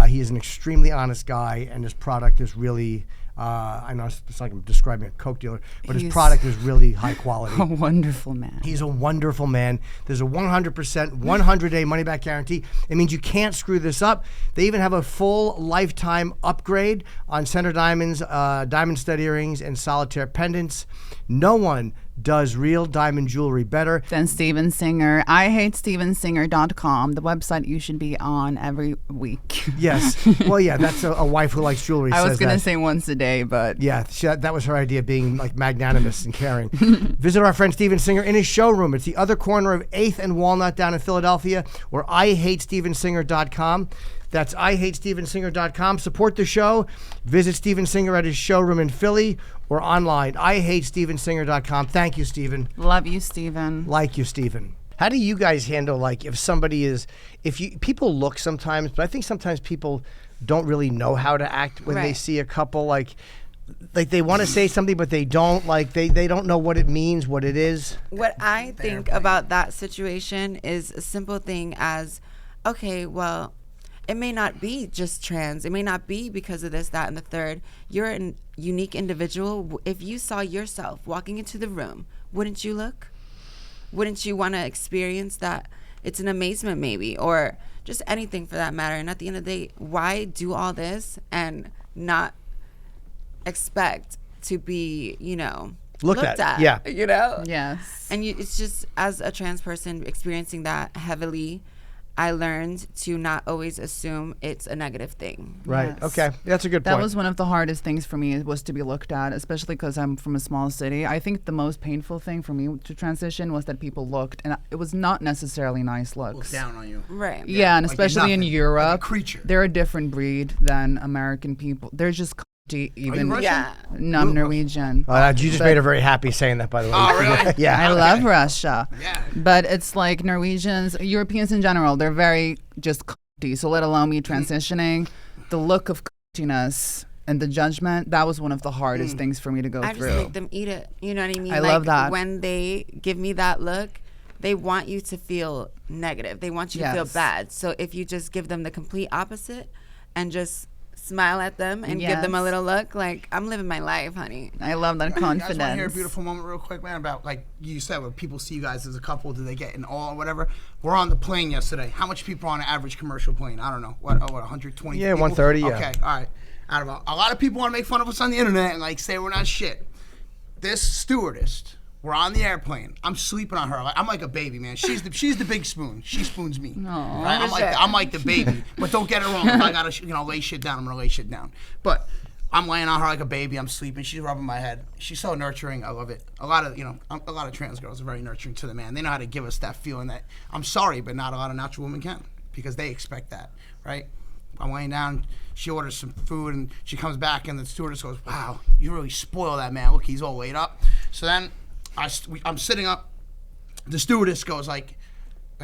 Speaker 1: He is an extremely honest guy, and his product is really, I know it's like I'm describing a Coke dealer, but his product is really high quality.
Speaker 3: A wonderful man.
Speaker 1: He's a wonderful man. There's a 100%, 100-day money-back guarantee. It means you can't screw this up. They even have a full lifetime upgrade on center diamonds, diamond stud earrings, and solitaire pendants. No one does real diamond jewelry better
Speaker 3: than Steven Singer. I hate StevenSinger.com, the website you should be on every week.
Speaker 1: Yes. Well, yeah, that's a wife who likes jewelry.
Speaker 3: I was
Speaker 1: going to
Speaker 3: say once a day, but...
Speaker 1: Yeah, that was her idea, being like magnanimous and caring. Visit our friend Steven Singer in his showroom. It's the other corner of 8th and Walnut down in Philadelphia, or IHateStevenSinger.com. That's IHateStevenSinger.com. Support the show. Visit Steven Singer at his showroom in Philly or online. IHateStevenSinger.com. Thank you, Steven.
Speaker 3: Love you, Steven.
Speaker 1: Like you, Steven. How do you guys handle, like, if somebody is, people look sometimes, but I think sometimes people don't really know how to act when they see a couple, like they want to say something, but they don't, like, they don't know what it means, what it is.
Speaker 4: What I think about that situation is a simple thing as, okay, well, it may not be just trans. It may not be because of this, that, and the third. You're a unique individual. If you saw yourself walking into the room, wouldn't you look? Wouldn't you want to experience that? It's an amazement maybe, or just anything for that matter. And at the end of the day, why do all this and not expect to be, looked at?
Speaker 1: Yeah.
Speaker 3: Yes.
Speaker 4: And it's just, as a trans person experiencing that heavily, I learned to not always assume it's a negative thing.
Speaker 1: Right.
Speaker 3: Yes.
Speaker 1: Okay. That's a good point.
Speaker 3: That was one of the hardest things for me, was to be looked at, especially because I'm from a small city. I think the most painful thing for me to transition was that people looked, and it was not necessarily nice looks.
Speaker 2: Look down on you.
Speaker 4: Right.
Speaker 3: Yeah, and
Speaker 2: Like
Speaker 3: especially in
Speaker 2: nothing.
Speaker 3: Europe,
Speaker 2: Like a creature.
Speaker 3: they're a different breed than American people. They're just even.
Speaker 2: Russian?
Speaker 4: Yeah.
Speaker 3: No, I'm Norwegian.
Speaker 1: You just made her very happy saying that, by the way.
Speaker 2: Oh, really?
Speaker 1: Yeah.
Speaker 3: I love Russia.
Speaker 2: Yeah.
Speaker 3: But it's like Norwegians, Europeans in general, they're very just so let alone me transitioning. The look of ness and the judgment, that was one of the hardest things for me to go
Speaker 4: I
Speaker 3: through.
Speaker 4: just make them eat it. You know what I mean?
Speaker 3: I love that.
Speaker 4: When they give me that look, they want you to feel negative. They want you to feel bad. So if you just give them the complete opposite and just smile at them and give them a little look, like, I'm living my life, honey.
Speaker 3: I love that
Speaker 2: You guys want
Speaker 3: confidence.
Speaker 2: to hear a beautiful moment real quick, man, about, like you said, when people see you guys as a couple, do they get in awe or whatever? We're on the plane yesterday. How much people are on an average commercial plane? I don't know. What 120
Speaker 1: Yeah,
Speaker 2: people?
Speaker 1: 130, yeah.
Speaker 2: Okay, all right. Out of a lot of people want to make fun of us on the internet and, like, say we're not shit. This stewardess, we're on the airplane. I'm sleeping on her. I'm like a baby, man. She's the big spoon. She spoons me. Right? I'm like the baby. But don't get it wrong. If I gotta lay shit down, I'm gonna lay shit down. But I'm laying on her like a baby. I'm sleeping. She's rubbing my head. She's so nurturing. I love it. A lot of trans girls are very nurturing to the man. They know how to give us that feeling that, I'm sorry, but not a lot of natural women can, because they expect that, right? I'm laying down. She orders some food, and she comes back, and the stewardess goes, "Wow, you really spoil that man. Look, he's all laid up." So then I'm sitting up. The stewardess goes like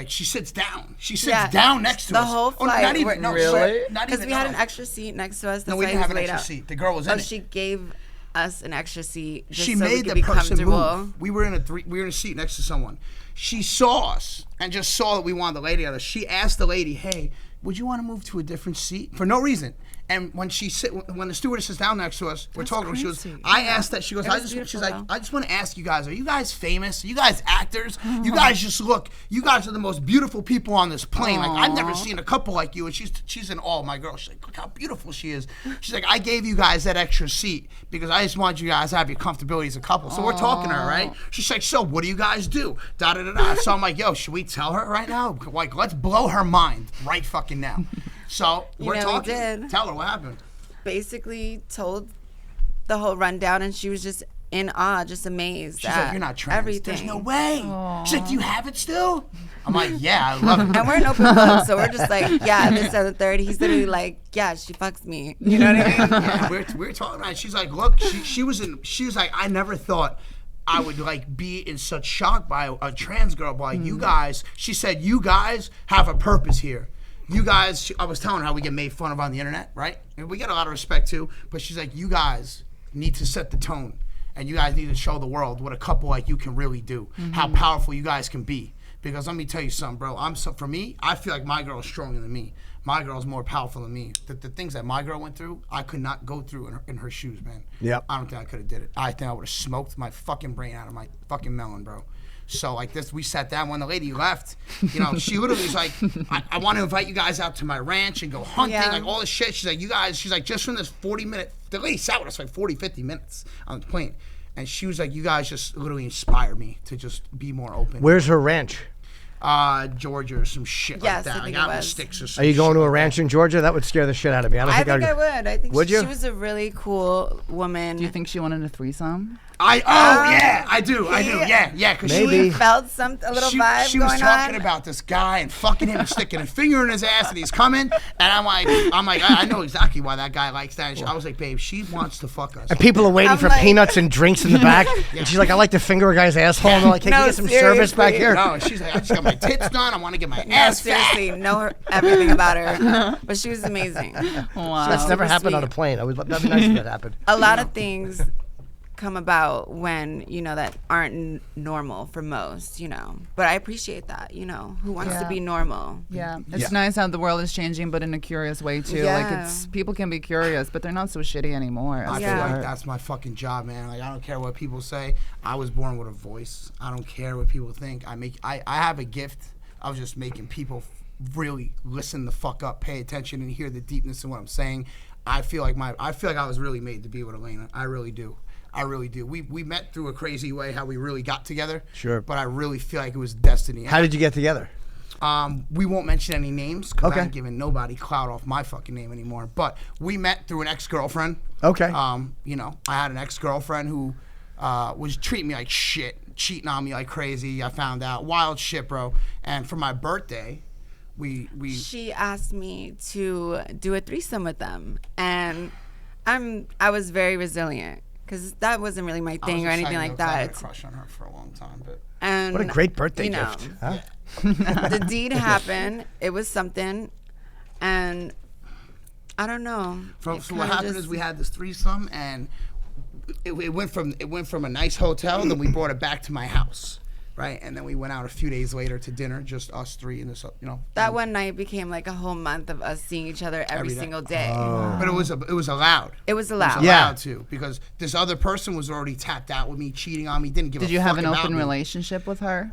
Speaker 2: she sits down. She sits down next to
Speaker 4: the
Speaker 2: us.
Speaker 4: whole flight.
Speaker 2: Not even, no,
Speaker 3: Really?
Speaker 2: Not
Speaker 4: Because
Speaker 2: even.
Speaker 4: we had an extra seat next to us.
Speaker 2: No, we didn't have an extra seat. The girl was in it.
Speaker 4: She gave us an extra seat just
Speaker 2: She
Speaker 4: so we
Speaker 2: made
Speaker 4: could
Speaker 2: the
Speaker 4: be
Speaker 2: person
Speaker 4: comfortable.
Speaker 2: move. We were in a seat next to someone. She saw us and just saw that we wanted to lay together. She asked the lady, "Hey, would you want to move to a different seat?" For no reason. And when the stewardess is down next to us, we're talking. She goes, I asked that. She goes, she's like, "I just want to ask you guys, are you guys famous? Are you guys actors? You guys just look. You guys are the most beautiful people on this plane. Like, I've never seen a couple like you." And she's in awe. My girl, she's like, "Look how beautiful she is." She's like, "I gave you guys that extra seat because I just want you guys to have your comfortability as a couple." So we're talking to her, right? She's like, "So what do you guys do?" Da da da da. So I'm like, "Yo, should we tell her right now? Like, let's blow her mind right fucking now." So we're talking.
Speaker 4: We did.
Speaker 2: Tell her what happened.
Speaker 4: Basically told the whole rundown, and she was just in awe, just amazed.
Speaker 2: She's
Speaker 4: at
Speaker 2: like, "You're not trans.
Speaker 4: everything.
Speaker 2: There's no way." She's like, "Do you have it still?" I'm like, "Yeah, I love it."
Speaker 4: And we're an open book, so we're just like, yeah, this, and the third. He's literally like, yeah, she fucks me. You know what I mean?
Speaker 2: Yeah, we're talking about it. She's like, "Look," she was like, "I never thought I would like be in such shock by a trans girl, but like you guys," she said, "You guys have a purpose here. You guys," I was telling her how we get made fun of on the internet, right? And we get a lot of respect too, but she's like, "You guys need to set the tone. And you guys need to show the world what a couple like you can really do, how powerful you guys can be. Because let me tell you something, bro. For me, I feel like my girl is stronger than me. My girl's more powerful than me. The things that my girl went through, I could not go through in her shoes, man.
Speaker 1: Yep.
Speaker 2: I don't think I could have did it. I think I would have smoked my fucking brain out of my fucking melon, bro. So like this, we sat down when the lady left. You know, she literally was like, I want to invite you guys out to my ranch and go hunting, like all this shit. She's like, you guys, she's like, just from this 40-minute, the lady sat with us like 40, 50 minutes on the plane. And she was like, you guys just literally inspired me to just be more open.
Speaker 1: Where's her ranch?
Speaker 2: Georgia or some shit like that.
Speaker 4: I think
Speaker 2: out in
Speaker 4: it
Speaker 2: the
Speaker 4: was.
Speaker 2: sticks or some
Speaker 1: Are you going
Speaker 2: shit
Speaker 1: to a
Speaker 2: like
Speaker 1: ranch in Georgia? That would scare the shit out of me.
Speaker 4: I think I would. I think
Speaker 1: Would you?
Speaker 4: she was a really cool woman.
Speaker 3: Do you think she wanted a threesome?
Speaker 2: Yeah, I do, yeah, because
Speaker 1: Maybe.
Speaker 4: She felt a little vibe
Speaker 2: she was
Speaker 4: going
Speaker 2: talking
Speaker 4: on.
Speaker 2: about this guy and fucking him and sticking a finger in his ass and he's coming and I'm like, I know exactly why that guy likes that. And I was like, babe, she wants to fuck us.
Speaker 1: And people are waiting
Speaker 4: I'm
Speaker 1: for
Speaker 4: like-
Speaker 1: peanuts and drinks in the back. And she's like, I like to finger a guy's asshole. And they're like, hey, can
Speaker 4: No,
Speaker 1: you get some service back
Speaker 4: seriously.
Speaker 1: here?
Speaker 2: No, she's like, I just got my tits done. I want to get my
Speaker 4: No,
Speaker 2: ass fat.
Speaker 4: seriously, know everything about her. But she was amazing.
Speaker 3: Wow.
Speaker 1: That's never
Speaker 4: super
Speaker 1: happened on a
Speaker 4: sweet.
Speaker 1: plane. That'd be nice if that happened.
Speaker 4: A lot of things come about when, that aren't normal for most, But I appreciate that, who wants to
Speaker 3: Yeah.
Speaker 4: be normal?
Speaker 3: Yeah, it's nice how the world is changing, but in a curious way too. Like
Speaker 4: Yeah.
Speaker 3: people can be curious, but they're not so shitty anymore.
Speaker 2: I
Speaker 4: Yeah.
Speaker 2: feel like that's my fucking job, man. Like I don't care what people say. I was born with a voice. I don't care what people think. I have a gift of just making people really listen the fuck up, pay attention, and hear the deepness in what I'm saying. I feel like I was really made to be with Elena. I really do. We met through a crazy way how we really got together.
Speaker 1: Sure.
Speaker 2: But I really feel like it was destiny.
Speaker 1: How did you get together?
Speaker 2: We won't mention any names because
Speaker 1: Okay.
Speaker 2: I ain't giving nobody clout off my fucking name anymore. But we met through an ex-girlfriend.
Speaker 1: Okay.
Speaker 2: I had an ex-girlfriend who was treating me like shit, cheating on me like crazy. I found out. Wild shit, bro. And for my birthday, we
Speaker 4: She asked me to do a threesome with them, and I was very resilient because that wasn't really my thing or anything like that.
Speaker 2: I had a
Speaker 4: It's-
Speaker 2: crush on her for a long time, but
Speaker 4: and
Speaker 1: What a great birthday
Speaker 4: you know,
Speaker 1: gift. Huh?
Speaker 4: The deed happened. It was something, and I don't know.
Speaker 2: so
Speaker 4: It
Speaker 2: what
Speaker 4: kinda
Speaker 2: happened
Speaker 4: just-
Speaker 2: is we had this threesome, and it went from a nice hotel, then we brought it back to my house. Right, and then we went out a few days later to dinner, just us three in this,
Speaker 4: That one night became like a whole month of us seeing each other every
Speaker 2: Every day.
Speaker 4: single day.
Speaker 2: But it was allowed.
Speaker 4: It was allowed.
Speaker 1: Yeah.
Speaker 2: Allowed to, because this other person was already tapped out with me, cheating on me, didn't give a
Speaker 3: Did you
Speaker 2: fuck
Speaker 3: have an
Speaker 2: about
Speaker 3: open
Speaker 2: me.
Speaker 3: relationship with her?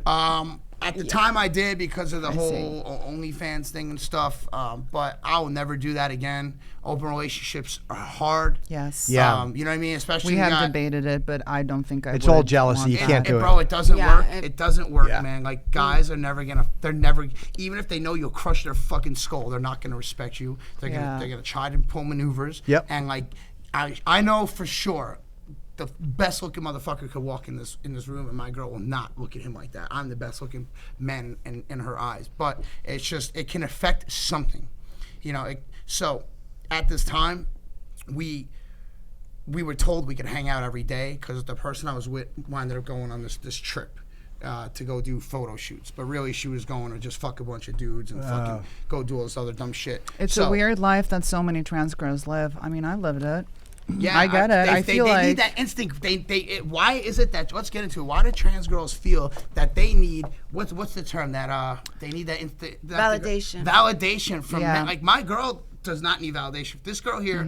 Speaker 2: At the time I did because of the
Speaker 3: see.
Speaker 2: whole OnlyFans thing and stuff, but I will never do that again. Open relationships are hard.
Speaker 3: Yes.
Speaker 1: Yeah.
Speaker 2: You know what I mean? Especially
Speaker 3: We
Speaker 2: you
Speaker 3: have
Speaker 2: got-
Speaker 3: debated it, but I don't think I
Speaker 1: It's
Speaker 3: would
Speaker 1: all jealousy.
Speaker 3: want
Speaker 1: You
Speaker 3: that.
Speaker 1: can't do it.
Speaker 2: Bro, it doesn't
Speaker 4: Yeah,
Speaker 2: work. It doesn't work,
Speaker 1: Yeah.
Speaker 2: man. Like, guys are never gonna, even if they know you'll crush their fucking skull, they're not gonna respect you. They're
Speaker 3: Yeah.
Speaker 2: gonna try to pull maneuvers.
Speaker 1: Yep.
Speaker 2: And like, I know for sure the best looking motherfucker could walk in this room and my girl will not look at him like that. I'm the best looking man in her eyes. But it's just, it can affect something. So at this time, we were told we could hang out every day because the person I was with wound up going on this trip to go do photo shoots. But really, she was going to just fuck a bunch of dudes and fucking go do all this other dumb shit.
Speaker 3: It's a weird life that so many trans girls live. I mean, I lived it.
Speaker 2: Yeah,
Speaker 3: I get it. I feel
Speaker 2: they
Speaker 3: like
Speaker 2: need that instinct. Why is it that? Let's get into it. Why do trans girls feel that they need what's the term that they need that
Speaker 4: Validation.
Speaker 2: Validation from
Speaker 3: Yeah.
Speaker 2: men. Like my girl does not need validation. This girl here,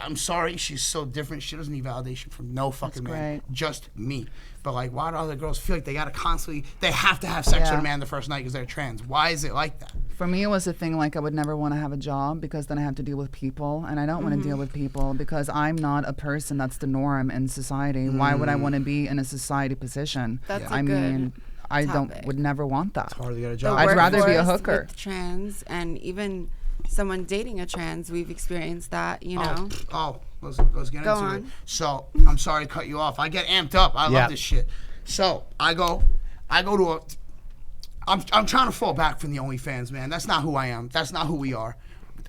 Speaker 2: I'm sorry, she's so different. She doesn't need validation from no fucking man,
Speaker 3: great.
Speaker 2: just me. But like, why do other girls feel like they have to have sex
Speaker 3: Yeah.
Speaker 2: with a man the first night because they're trans? Why is it like that?
Speaker 3: For me, it was a thing like I would never want to have a job because then I have to deal with people, and I don't want to deal with people because I'm not a person that's the norm in society. Why would I want to be in a society position?
Speaker 4: That's a
Speaker 3: I mean,
Speaker 4: good
Speaker 3: I
Speaker 4: topic.
Speaker 3: would never want that.
Speaker 2: Hard to get a
Speaker 4: The
Speaker 2: job.
Speaker 3: I'd rather be a
Speaker 4: workforce
Speaker 3: hooker.
Speaker 4: with trans, and even someone dating a trans, we've experienced that,
Speaker 2: Let's get
Speaker 4: Go
Speaker 2: into it.
Speaker 4: on.
Speaker 2: So I'm sorry to cut you off. I get amped up. I
Speaker 1: Yeah.
Speaker 2: love this shit. So I go to a. I'm trying to fall back from the OnlyFans, man. That's not who I am. That's not who we are.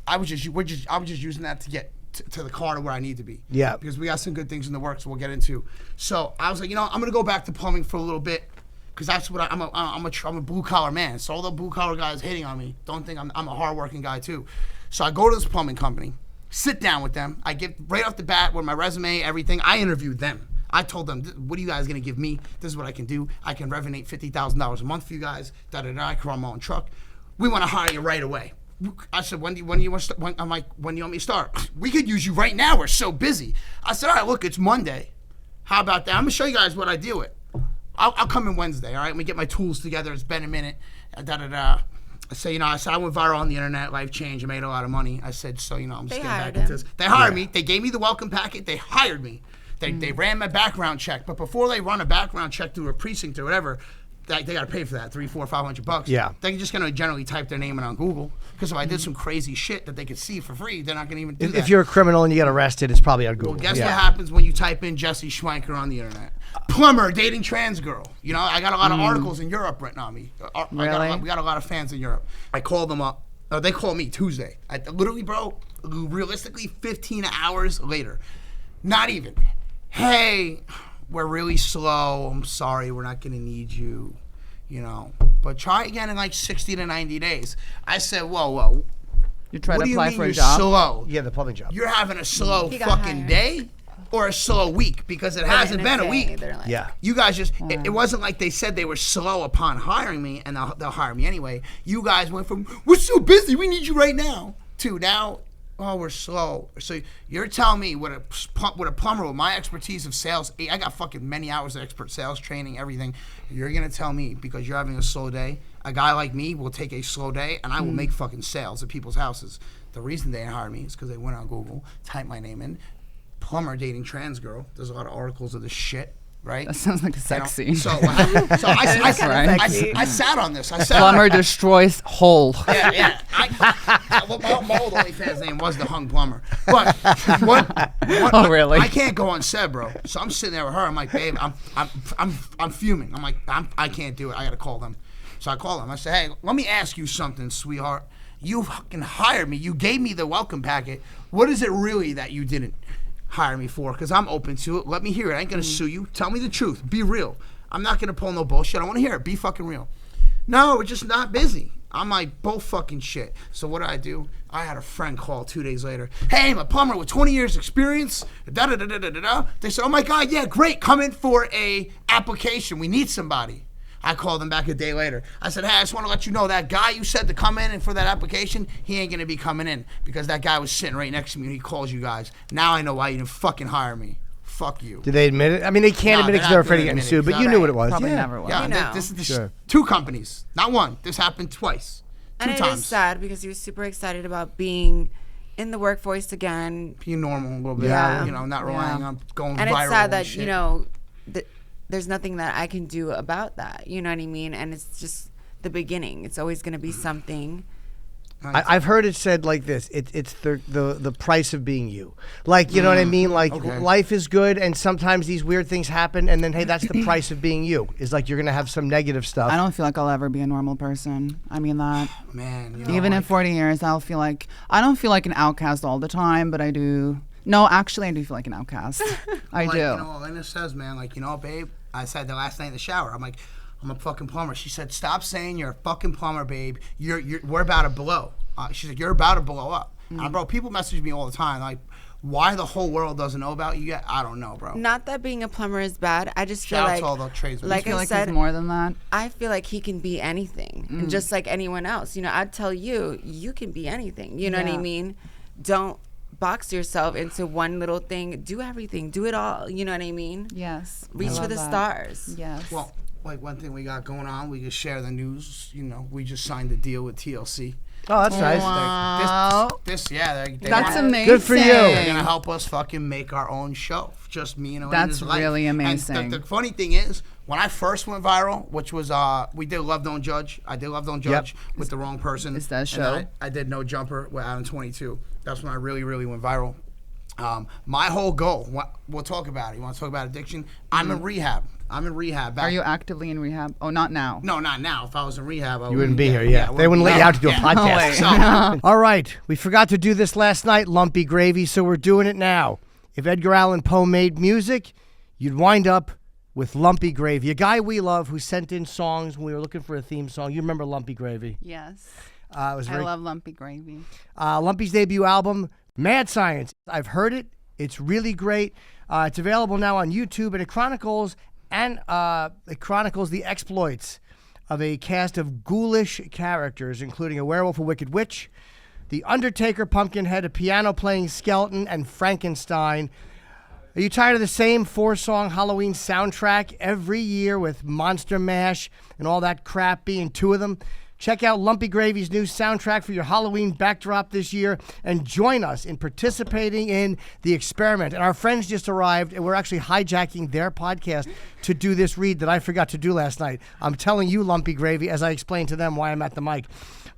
Speaker 2: I was just using that to get to the car to where I need to be.
Speaker 1: Yeah.
Speaker 2: Because we got some good things in the works we'll get into. So I was like, I'm gonna go back to plumbing for a little bit. Because that's what I'm a blue collar man. So all the blue collar guys hating on me don't think I'm a hard working guy too. So I go to this plumbing company, sit down with them. I give right off the bat with my resume, everything. I interviewed them. I told them, what are you guys going to give me? This is what I can do. I can revenue $50,000 a month for you guys. I can run my own truck. We want to hire you right away. I said, when do you want to start? I'm like, when do you want me to start? We could use you right now. We're so busy. I said, all right, look, it's Monday. How about that? I'm going to show you guys what I deal with. I'll come in Wednesday, all right? Let me get my tools together. It's been a minute. I said, I went viral on the internet, life changed, I made a lot of money. I said, so, I'm just getting back into this. They hired me. They gave me the welcome packet. They hired me. They ran my background check. But before they run a background check through a precinct or whatever, they got to pay for that, $300, $400, $500.
Speaker 1: Yeah.
Speaker 2: They're just going to generally type their name in on Google. Because if I did some crazy shit that they could see for free, they're not going to even do that.
Speaker 1: If you're a criminal and you get arrested, it's probably on Google.
Speaker 2: Well, guess what happens when you type in Jesse Schwenker on the internet? Plumber dating trans girl. I got a lot of articles in Europe written on me.
Speaker 3: Really?
Speaker 2: We got a lot of fans in Europe. I called them up. They called me Tuesday. Literally, bro, realistically, 15 hours later. Not even. Hey, we're really slow. I'm sorry. We're not going to need you. But try again in like 60 to 90 days. I said, whoa.
Speaker 3: You try to apply for a
Speaker 2: you're
Speaker 3: job?
Speaker 2: Slow?
Speaker 1: Yeah, the plumbing job.
Speaker 2: You're having a slow
Speaker 4: He got
Speaker 2: fucking
Speaker 4: hired.
Speaker 2: day or a slow week because it hasn't been a week.
Speaker 4: Like,
Speaker 1: Yeah.
Speaker 2: You guys just, it wasn't like they said they were slow upon hiring me and they'll hire me anyway. You guys went from, we're so busy, we need you right now, to now, oh, we're slow. So you're telling me with a plumber with my expertise of sales, I got fucking many hours of expert sales training, everything. You're going to tell me because you're having a slow day, a guy like me will take a slow day and I will make fucking sales at people's houses. The reason they hired me is because they went on Google, typed my name in, plumber dating trans girl. There's a lot of articles of this shit, right?
Speaker 3: That sounds like sexy.
Speaker 2: So I
Speaker 3: Right.
Speaker 2: sat on this. I sat
Speaker 3: Plumber
Speaker 2: on,
Speaker 3: destroys hole.
Speaker 2: yeah. My old OnlyFans name was the Hung Plumber. But what
Speaker 3: Oh, really?
Speaker 2: I can't go unsaid, bro. So I'm sitting there with her. I'm like, babe, I'm fuming. I'm like, I can't do it. I gotta call them. So I call them. I say, hey, let me ask you something, sweetheart. You fucking hired me. You gave me the welcome packet. What is it really that you didn't hire me for? Because I'm open to it. Let me hear it. I ain't gonna sue you. Tell me the truth. Be real. I'm not gonna pull no bullshit. I want to hear it. Be fucking real. No, we're just not busy. I'm like, bull fucking shit. So what do? I had a friend call 2 days later. Hey, I'm a plumber with 20 years experience. Da-da-da-da-da-da. They said, oh my God, yeah, great. Come in for a application. We need somebody. I called them back a day later. I said, hey, I just want to let you know that guy you said to come in and for that application, he ain't going to be coming in because that guy was sitting right next to me and he calls you guys. Now I know why you didn't fucking hire me. Fuck you.
Speaker 1: Did they admit it? I mean, they can't
Speaker 2: No,
Speaker 1: admit it
Speaker 2: they're
Speaker 1: because they're
Speaker 2: not
Speaker 1: afraid of
Speaker 2: gonna
Speaker 1: getting
Speaker 2: admit it,
Speaker 1: sued, but you
Speaker 2: exactly.
Speaker 1: knew what it was.
Speaker 3: Probably
Speaker 1: Yeah.
Speaker 3: never will.
Speaker 2: Yeah,
Speaker 4: You know.
Speaker 2: this is
Speaker 1: Sure.
Speaker 2: 2 companies, not one. This happened twice.
Speaker 4: And
Speaker 2: 2
Speaker 4: it
Speaker 2: times.
Speaker 4: is sad because he was super excited about being in the workforce again.
Speaker 2: Being normal a little bit.
Speaker 4: Yeah.
Speaker 2: Not relying on going
Speaker 4: And
Speaker 2: viral.
Speaker 4: it's sad that,
Speaker 2: shit.
Speaker 4: there's nothing that I can do about that. You know what I mean? And it's just the beginning. It's always going to be something.
Speaker 1: I've heard it said like this. It's the price of being you. Like, you know what I mean? Like,
Speaker 2: okay.
Speaker 1: life is good, and sometimes these weird things happen, and then, hey, that's the price of being you. Is like you're going to have some negative stuff.
Speaker 3: I don't feel like I'll ever be a normal person. I mean that.
Speaker 2: Man,
Speaker 3: Even in 40 years, I don't feel like an outcast all the time, but I do. No, actually, I do feel like an outcast. I do.
Speaker 2: Elena says, man, babe, I said the last night in the shower, I'm like, I'm a fucking plumber. She said, stop saying you're a fucking plumber, babe. We're about to blow. She's like, you're about to blow up. Bro, people message me all the time, like, why the whole world doesn't know about you yet? I don't know, bro.
Speaker 4: Not that being a plumber is bad. I just feel
Speaker 2: Shout out
Speaker 4: like,
Speaker 2: to all the tradesmen.
Speaker 4: like
Speaker 3: I feel
Speaker 4: I
Speaker 3: like
Speaker 4: said,
Speaker 3: he's more than that.
Speaker 4: I feel like he can be anything, and just like anyone else. I'd tell you, you can be anything. You know what I
Speaker 3: Yeah.
Speaker 4: mean? Don't box yourself into one little thing. Do everything. Do it all. You know what I mean?
Speaker 3: Yes. I
Speaker 4: Reach for
Speaker 3: love
Speaker 4: the
Speaker 3: that.
Speaker 4: stars.
Speaker 3: Yes.
Speaker 2: Well, like one thing we got going on, we can share the news. We just signed a deal with TLC.
Speaker 1: Oh, that's nice.
Speaker 3: Wow.
Speaker 2: They
Speaker 3: That's
Speaker 2: want-
Speaker 3: amazing.
Speaker 1: Good for you.
Speaker 2: They're gonna help us fucking make our own show, just me and Elena's
Speaker 3: That's
Speaker 2: life.
Speaker 3: really amazing.
Speaker 2: And the funny thing is, when I first went viral, which was we did Love Don't Judge. I did Love Don't Judge with the wrong person.
Speaker 3: Is that a
Speaker 2: And
Speaker 3: show?
Speaker 2: I did No Jumper with Adam 22. That's when I really, really went viral. My whole goal. We'll talk about it. You want to talk about addiction? I'm in rehab.
Speaker 3: Are you actively in rehab? Oh, not now.
Speaker 2: No, not now. If I was in rehab,
Speaker 1: You wouldn't be here, yeah. They wouldn't let you out to do a podcast.
Speaker 3: No way.
Speaker 2: So,
Speaker 1: All right. We forgot to do this last night, Lumpy Gravy, so we're doing it now. If Edgar Allan Poe made music, you'd wind up with Lumpy Gravy, a guy we love who sent in songs when we were looking for a theme song. You remember Lumpy Gravy?
Speaker 3: Yes.
Speaker 1: It was
Speaker 3: I
Speaker 1: very
Speaker 3: love lumpy gravy.
Speaker 1: Lumpy's debut album, Mad Science. I've heard it. It's really great. It's available now on YouTube, and it chronicles the exploits of a cast of ghoulish characters, including a werewolf, a wicked witch, the Undertaker, Pumpkinhead, a piano-playing skeleton, and Frankenstein. Are you tired of the same 4-song Halloween soundtrack every year with Monster Mash and all that crap being 2 of them? Check out Lumpy Gravy's new soundtrack for your Halloween backdrop this year and join us in participating in the experiment. And our friends just arrived, and we're actually hijacking their podcast to do this read that I forgot to do last night. I'm telling you, Lumpy Gravy, as I explained to them why I'm at the mic.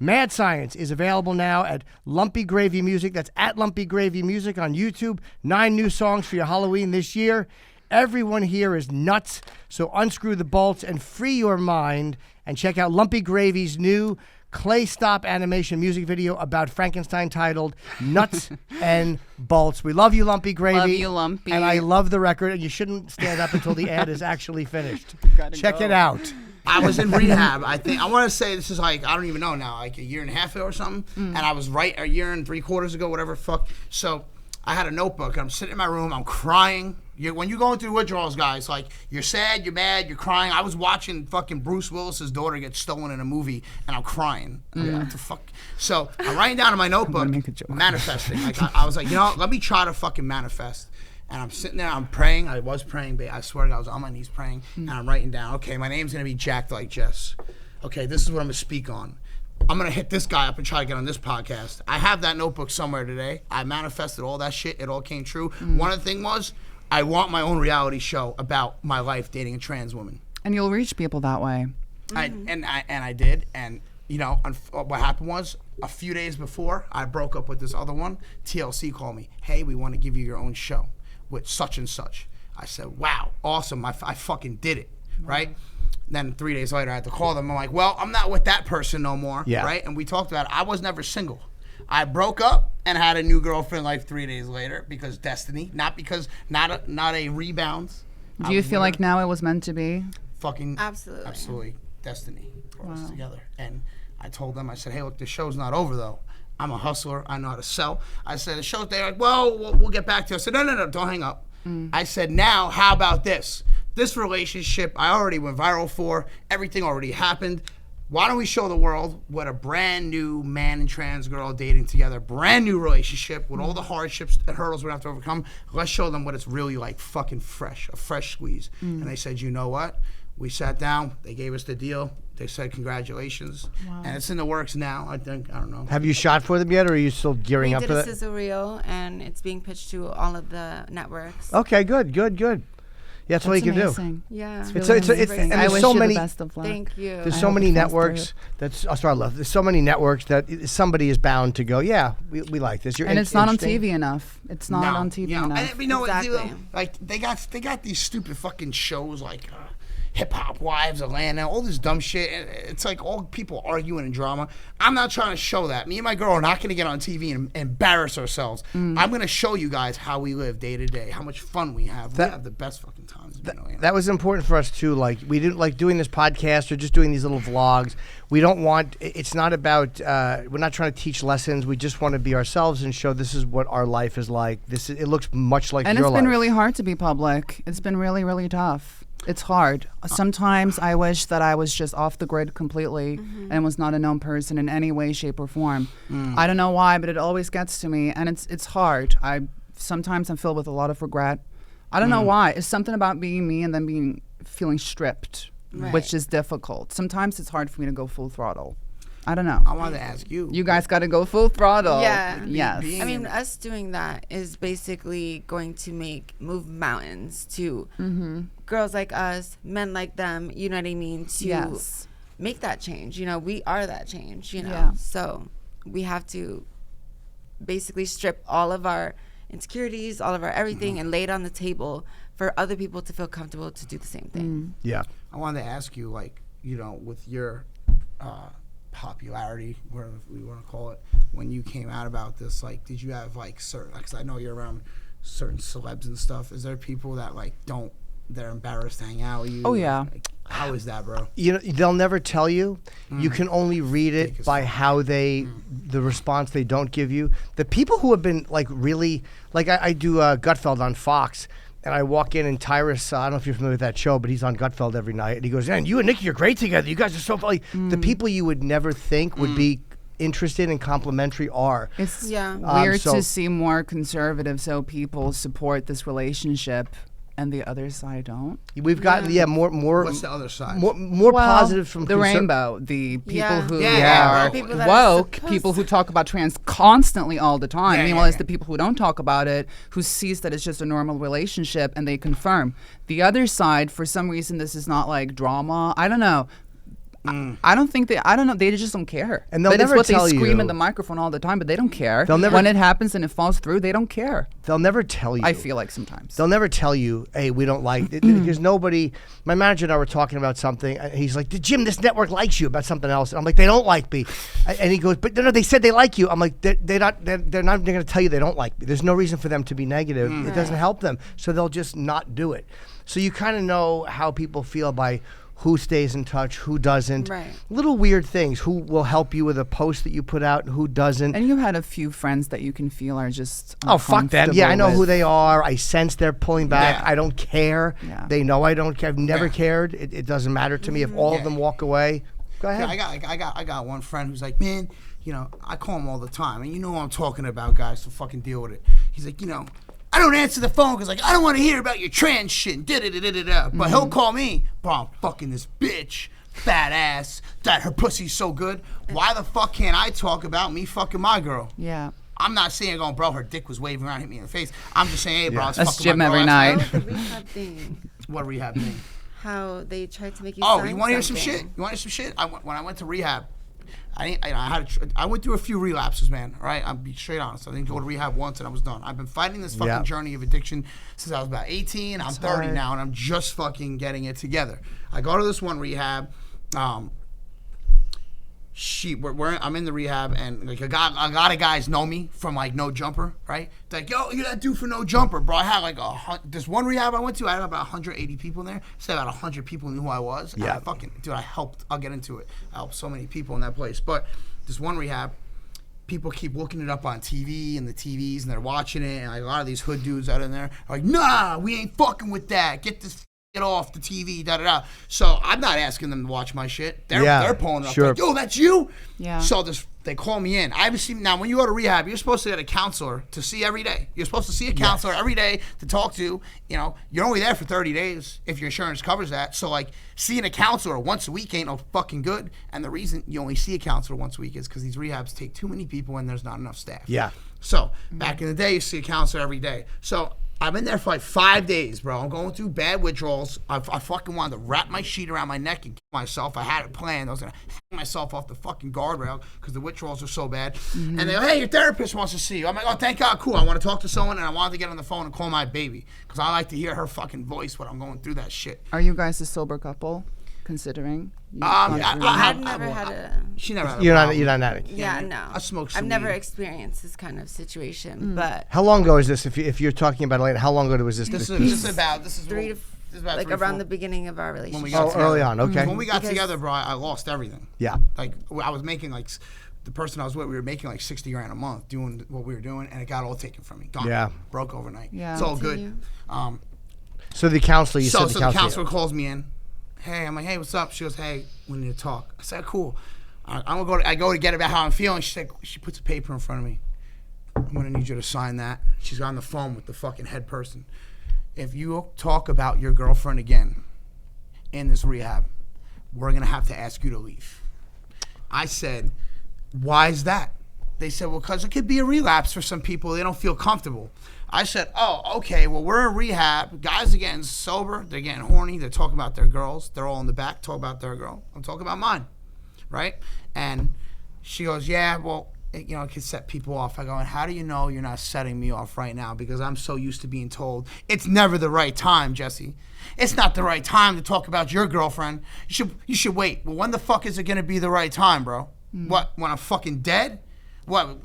Speaker 1: Mad Science is available now at Lumpy Gravy Music. That's at Lumpy Gravy Music on YouTube. 9 new songs for your Halloween this year. Everyone here is nuts, so unscrew the bolts and free your mind and check out Lumpy Gravy's new clay stop animation music video about Frankenstein titled Nuts and Bolts. We love you, Lumpy Gravy.
Speaker 3: Love you, Lumpy.
Speaker 1: And I love the record, and you shouldn't stand up until the ad is actually finished. Check it out.
Speaker 2: I was in rehab. I want to say this is like, I don't even know now, like a year and a half ago or something. And I was right a year and 3/4 ago, whatever fuck. So I had a notebook. I'm sitting in my room. I'm crying. When you're going through withdrawals, guys, like you're sad, you're mad, you're crying. I was watching fucking Bruce Willis's daughter get stolen in a movie, and I'm crying. What the fuck? So I'm writing down in my notebook, manifesting. Like I was like, let me try to fucking manifest. And I'm sitting there, I'm praying. I was praying, but I swear to God, I was on my knees praying, and I'm writing down. Okay, my name's gonna be Jacked Like Jess. Okay, this is what I'm gonna speak on. I'm going to hit this guy up and try to get on this podcast. I have that notebook somewhere today. I manifested all that shit. It all came true. One of the things was I want my own reality show about my life dating a trans woman.
Speaker 3: And you'll reach people that way.
Speaker 2: I did. And, what happened was a few days before I broke up with this other one, TLC called me. Hey, we want to give you your own show with such and such. I said, wow, awesome. I fucking did it, right? Then 3 days later, I had to call them. I'm like, well, I'm not with that person no more, right? And we talked about it. I was never single. I broke up and had a new girlfriend like 3 days later because destiny, not a rebound.
Speaker 3: Do you feel like now it was meant to be?
Speaker 2: Fucking
Speaker 4: absolutely
Speaker 2: destiny brought us together. And I told them, I said, hey, look, the show's not over though. I'm a hustler. I know how to sell. I said, the show's there. Like, well, we'll get back to you. I said, no, don't hang up. I said, now, how about this? This relationship I already went viral for. Everything already happened. Why don't we show the world what a brand new man and trans girl dating together, brand new relationship with all the hardships and hurdles we have to overcome. Let's show them what it's really like, fucking fresh, a fresh squeeze. And they said, you know what? We sat down. They gave us the deal. They said congratulations. Wow. And it's in the works now. I don't know.
Speaker 1: Have you shot for them yet, or are you still gearing up for that?
Speaker 4: We did a sizzle reel, and it's being pitched to all of the networks.
Speaker 1: Okay, good. Yeah, that's all you can do.
Speaker 4: Yeah,
Speaker 1: and there's so many.
Speaker 4: Thank you.
Speaker 1: There's so many networks. There's so many networks that somebody is bound to go. Yeah, we like this.
Speaker 3: And it's not on TV enough. It's not on TV enough.
Speaker 2: And you know what? Like they got these stupid fucking shows like Hip Hop Wives, Atlanta, all this dumb shit. It's like all people arguing and drama. I'm not trying to show that. Me and my girl are not going to get on TV and embarrass ourselves. I'm going to show you guys how we live day to day, how much fun we have. We have the best fucking times.
Speaker 1: That was important for us too. Like we didn't like doing this podcast or just doing these little vlogs. We don't want. It's not about. We're not trying to teach lessons. We just want to be ourselves and show this is what our life is like. It looks much like your life.
Speaker 3: And it's been really hard to be public. It's been really, really tough. It's hard. Sometimes I wish that I was just off the grid completely and was not a known person in any way, shape, or form. I don't know why, but it always gets to me, and it's hard. Sometimes I'm filled with a lot of regret. I don't know why. It's something about being me and then feeling stripped, which is difficult. Sometimes it's hard for me to go full throttle. I don't know.
Speaker 2: I wanted to ask you.
Speaker 3: You guys got to go full throttle.
Speaker 4: Yeah.
Speaker 3: Yes.
Speaker 4: I mean, us doing that is basically going to move mountains to girls like us, men like them, you know what I mean, to make that change. We are that change,
Speaker 3: Yeah.
Speaker 4: So we have to basically strip all of our insecurities, all of our everything, and lay it on the table for other people to feel comfortable to do the same thing.
Speaker 1: Yeah.
Speaker 2: I wanted to ask you, with your popularity, whatever we want to call it, when you came out about this, did you have certain, because I know you're around certain celebs and stuff, is there people that they're embarrassed to hang out with you?
Speaker 3: Oh yeah.
Speaker 2: How is that, bro?
Speaker 1: You know, they'll never tell you. You can only read it by how the response they don't give you. The people who have been like really, like I do Gutfeld on Fox, and I walk in and Tyrus, I don't know if you're familiar with that show, but he's on Gutfeld every night, and he goes, "Man, you and Nikki are great together. You guys are so funny." The people you would never think would be interested and complimentary are.
Speaker 3: It's
Speaker 4: Yeah.
Speaker 3: weird
Speaker 1: so-
Speaker 3: to see more conservative, so people support this relationship and the other side don't.
Speaker 1: We've got more
Speaker 2: What's the other side?
Speaker 1: more positive from
Speaker 3: the rainbow, the people
Speaker 4: Yeah.
Speaker 3: who
Speaker 2: Yeah,
Speaker 3: are
Speaker 4: people that are
Speaker 3: woke,
Speaker 4: supposed
Speaker 3: people who talk about trans constantly all the time.
Speaker 2: Yeah,
Speaker 3: Meanwhile,
Speaker 2: yeah,
Speaker 3: it's the people who don't talk about it, who sees that it's just a normal relationship and they confirm. The other side, for some reason, this is not like drama. I don't know. I don't think I don't know. They just don't care.
Speaker 1: And they'll
Speaker 3: but
Speaker 1: never
Speaker 3: it's what
Speaker 1: tell
Speaker 3: they scream
Speaker 1: you.
Speaker 3: in the microphone all the time, but they don't care.
Speaker 1: They'll never-
Speaker 3: when it happens and it falls through, they don't care.
Speaker 1: They'll never tell you.
Speaker 3: I feel like sometimes.
Speaker 1: They'll never tell you, hey, we don't like it. Because nobody, my manager and I were talking about something. He's like, Jim, this network likes you about something else. And I'm like, they don't like me. And he goes, but no, they said they like you. I'm like, they're not going to tell you they don't like me. There's no reason for them to be negative. It doesn't help them. So they'll just not do it. So you kind of know how people feel by who stays in touch, who doesn't.
Speaker 4: Right.
Speaker 1: Little weird things. Who will help you with a post that you put out and who doesn't.
Speaker 3: And you had a few friends that you can feel are just
Speaker 1: Oh, fuck them. Yeah, I know
Speaker 3: uncomfortable
Speaker 1: who
Speaker 3: with-
Speaker 1: they are. I sense they're pulling back.
Speaker 2: Yeah.
Speaker 1: I don't care.
Speaker 3: Yeah.
Speaker 1: They know I don't care. I've never
Speaker 2: Yeah.
Speaker 1: cared. It doesn't matter to me if all of
Speaker 2: Yeah.
Speaker 1: them walk away. Go ahead.
Speaker 2: Yeah, I got one friend who's like, man, you know, I call him all the time, and you know what I'm talking about, guys, so fucking deal with it. He's like, you know, I don't answer the phone because, like, I don't want to hear about your trans shit, and da-da-da-da-da-da. But he'll call me, bro, I'm fucking this bitch, fat ass, that her pussy's so good. Why the fuck can't I talk about me fucking my girl?
Speaker 3: Yeah.
Speaker 2: I'm not saying, going, bro, her dick was waving around, hit me in the face. I'm just saying, hey, bro, I was
Speaker 3: That's
Speaker 2: fucking
Speaker 3: Jim
Speaker 2: my girl
Speaker 3: every
Speaker 2: last
Speaker 3: night.
Speaker 4: How was the rehab thing?
Speaker 2: What rehab thing?
Speaker 4: How they tried to make you
Speaker 2: Oh,
Speaker 4: sign
Speaker 2: you want to hear some
Speaker 4: something.
Speaker 2: shit? You want to hear some shit? When I went to rehab, I went through a few relapses, man. Right? I'll be straight honest. I didn't go to rehab once and I was done. I've been fighting this fucking journey of addiction since I was about 18. I'm 30
Speaker 1: hard.
Speaker 2: now, and I'm just fucking getting it together. I go to this one rehab. I'm in the rehab, and like a lot of guys know me from like No Jumper, right? They're like, yo, you're that dude for No Jumper, bro. I had like this one rehab I went to. I had about 180 people in there. So about 100 people knew who I was. And
Speaker 1: Yeah.
Speaker 2: I fucking dude, I helped. I'll get into it. I helped so many people in that place. But this one rehab, people keep looking it up on TV and the TVs, and they're watching it. And like a lot of these hood dudes out in there are like, nah, we ain't fucking with that. Get off the TV, da da da. So I'm not asking them to watch my shit. They're pulling it up.
Speaker 1: Sure.
Speaker 2: Like, yo, that's you.
Speaker 3: Yeah.
Speaker 2: So they call me in. I haven't seen. Now, when you go to rehab, you're supposed to get a counselor to see every day. You're supposed to see a counselor every day to talk to. You know, you're only there for 30 days if your insurance covers that. So like, seeing a counselor once a week ain't no fucking good. And the reason you only see a counselor once a week is because these rehabs take too many people and there's not enough staff.
Speaker 1: Yeah.
Speaker 2: So back in the day, you see a counselor every day. So I've been there for like 5 days, bro. I'm going through bad withdrawals. I fucking wanted to wrap my sheet around my neck and kill myself. I had it planned. I was gonna hang myself off the fucking guardrail because the withdrawals are so bad. And they go, hey, your therapist wants to see you. I'm like, oh, thank God, cool. I want to talk to someone, and I wanted to get on the phone and call my baby because I like to hear her fucking voice when I'm going through that shit.
Speaker 3: Are you guys a sober couple, considering?
Speaker 4: I've never had a.
Speaker 2: She never had a
Speaker 1: You're
Speaker 2: problem.
Speaker 1: not an addict.
Speaker 4: Yeah, no.
Speaker 2: I smoke
Speaker 4: I've
Speaker 2: some
Speaker 4: never
Speaker 2: weed.
Speaker 4: experienced this kind of situation, but
Speaker 1: How long ago is this? If you're talking about Elena, how long ago was this?
Speaker 2: This is
Speaker 4: Three
Speaker 2: about
Speaker 4: like
Speaker 2: 3,
Speaker 4: around
Speaker 2: 4.
Speaker 4: the beginning of our relationship.
Speaker 2: When we got together.
Speaker 1: early on. Okay.
Speaker 2: When we got
Speaker 4: Because-
Speaker 2: together, bro, I lost everything.
Speaker 1: Yeah.
Speaker 2: Like I was making like the person I was with, we were making like 60 grand a month doing what we were doing, and it got all taken from me. Gone.
Speaker 1: Yeah.
Speaker 2: Broke overnight.
Speaker 3: Yeah.
Speaker 2: It's all good.
Speaker 4: Continue.
Speaker 1: So the counselor, you
Speaker 2: So
Speaker 1: said
Speaker 2: the counselor calls me in. Hey, I'm like, hey, what's up? She goes, hey, we need to talk. I said, cool. I go to get about how I'm feeling. She puts a paper in front of me. I'm gonna need you to sign that. She's on the phone with the fucking head person. If you talk about your girlfriend again in this rehab, we're gonna have to ask you to leave. I said, why is that? They said, well, because it could be a relapse for some people. They don't feel comfortable. I said, oh, okay, well, we're in rehab. Guys are getting sober. They're getting horny. They're talking about their girls. They're all in the back, talk about their girl. I'm talking about mine, right? And she goes, yeah, well, it could set people off. I go, and how do you know you're not setting me off right now? Because I'm so used to being told, it's never the right time, Jesse. It's not the right time to talk about your girlfriend. You should wait. Well, when the fuck is it going to be the right time, bro? What, when I'm fucking dead? What,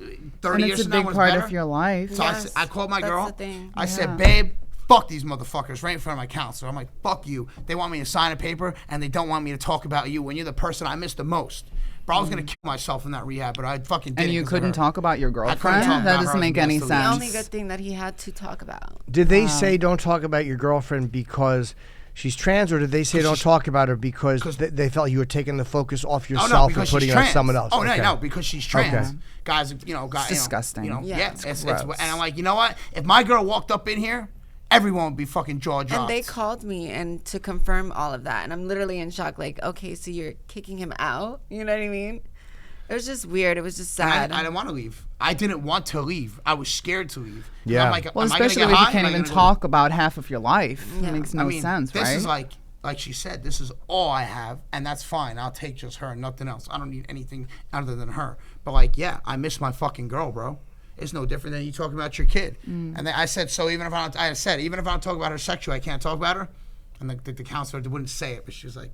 Speaker 2: 30
Speaker 3: And
Speaker 2: years
Speaker 3: it's a
Speaker 2: from now
Speaker 3: big
Speaker 2: when
Speaker 3: part
Speaker 2: better?
Speaker 3: of your life.
Speaker 2: So
Speaker 4: Yes,
Speaker 2: I called my
Speaker 4: that's
Speaker 2: girl.
Speaker 4: the thing.
Speaker 2: I said,
Speaker 3: Yeah.
Speaker 2: babe, fuck these motherfuckers right in front of my counselor. I'm like, fuck you. They want me to sign a paper, and they don't want me to talk about you when you're the person I miss the most. Bro, I was going to kill myself in that rehab, but I fucking did.
Speaker 3: And you couldn't talk about your girlfriend?
Speaker 2: talk
Speaker 3: That
Speaker 2: about
Speaker 3: doesn't
Speaker 2: her.
Speaker 3: make any
Speaker 2: The
Speaker 3: sense.
Speaker 4: The only good thing that he had to talk about.
Speaker 1: Did they say don't talk about your girlfriend because she's trans, or did they say don't talk about her because they felt you were taking the focus off yourself and putting it on someone else?
Speaker 2: Oh, no, because she's trans.
Speaker 1: Okay.
Speaker 2: Guys,
Speaker 3: It's disgusting.
Speaker 4: Yeah.
Speaker 2: It's and I'm like, you know what? If my girl walked up in here, everyone would be fucking jaw dropped.
Speaker 4: And they called me and to confirm all of that. And I'm literally in shock. Like, okay, so you're kicking him out? You know what I mean? It was just weird. It was just sad.
Speaker 2: I didn't want to leave. I didn't want to leave. I was scared to leave.
Speaker 1: Yeah.
Speaker 2: I'm like,
Speaker 3: Well,
Speaker 2: am I gonna
Speaker 3: especially
Speaker 2: get
Speaker 3: if you
Speaker 2: high?
Speaker 3: can't
Speaker 2: Am I
Speaker 3: even
Speaker 2: gonna
Speaker 3: talk about half of your life.
Speaker 4: Yeah.
Speaker 3: It makes no sense, right?
Speaker 2: This is like she said, this is all I have, and that's fine. I'll take just her and nothing else. I don't need anything other than her. But like, yeah, I miss my fucking girl, bro. It's no different than you talking about your kid. And then I said, so even if I don't talk about her sexually, I can't talk about her. And the counselor wouldn't say it, but she was like,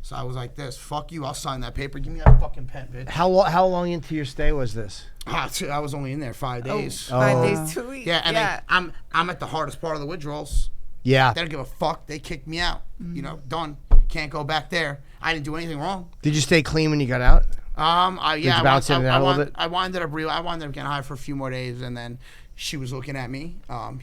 Speaker 2: so I was like this, fuck you, I'll sign that paper. Give me that fucking pen, bitch.
Speaker 1: How long into your stay was this?
Speaker 2: I was only in there 5 days.
Speaker 4: 5 days, 2 weeks.
Speaker 2: Yeah, and I'm at the hardest part of the withdrawals.
Speaker 1: Yeah.
Speaker 2: They don't give a fuck. They kicked me out. You know, done. Can't go back there. I didn't do anything wrong.
Speaker 1: Did you stay clean when you got out?
Speaker 2: Did
Speaker 1: you bounce in and out a little bit?
Speaker 2: I wound up getting high for a few more days, and then she was looking at me.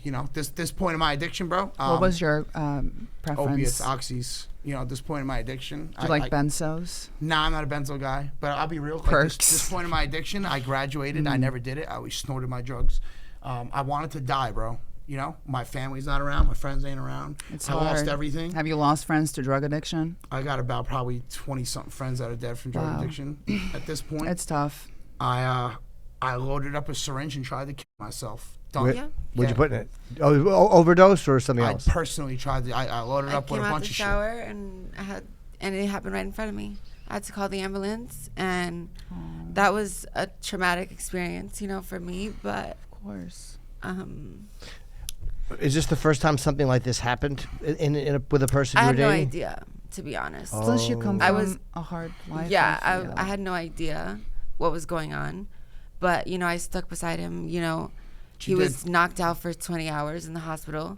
Speaker 2: You know, this point in my addiction, bro.
Speaker 3: What was your preference?
Speaker 2: Opiates, oxys. You know, at this point in my addiction.
Speaker 3: Do you like benzos?
Speaker 2: Nah, I'm not a benzo guy, but I'll be real.
Speaker 3: Perks.
Speaker 2: This point in my addiction, I graduated. I never did it. I always snorted my drugs. I wanted to die, bro. You know, my family's not around. My friends ain't around.
Speaker 3: It's
Speaker 2: I
Speaker 3: hard.
Speaker 2: lost everything.
Speaker 3: Have you lost friends to drug addiction?
Speaker 2: I got about probably 20-something friends that are dead from drug addiction at this point.
Speaker 3: It's tough.
Speaker 2: I loaded up a syringe and tried to kill myself.
Speaker 1: Where'd
Speaker 4: Yeah.
Speaker 1: you put in it? Overdose or something
Speaker 2: I
Speaker 1: else?
Speaker 2: personally tried to. I loaded
Speaker 4: I
Speaker 2: up with
Speaker 4: came
Speaker 2: a
Speaker 4: out
Speaker 2: bunch
Speaker 4: the
Speaker 2: of
Speaker 4: shower and it happened right in front of me. I had to call the ambulance, and that was a traumatic experience, you know, for me. But
Speaker 3: Of course.
Speaker 1: Is this the first time something like this happened with a person
Speaker 4: I
Speaker 1: you were
Speaker 4: had no
Speaker 1: dating?
Speaker 4: idea, to be honest.
Speaker 3: Plus, you come
Speaker 4: I
Speaker 3: from
Speaker 4: was-
Speaker 3: a hard life.
Speaker 4: Yeah,
Speaker 3: feel.
Speaker 4: I had no idea what was going on, but you know, I stuck beside him. You know, he was knocked out for 20 hours in the hospital,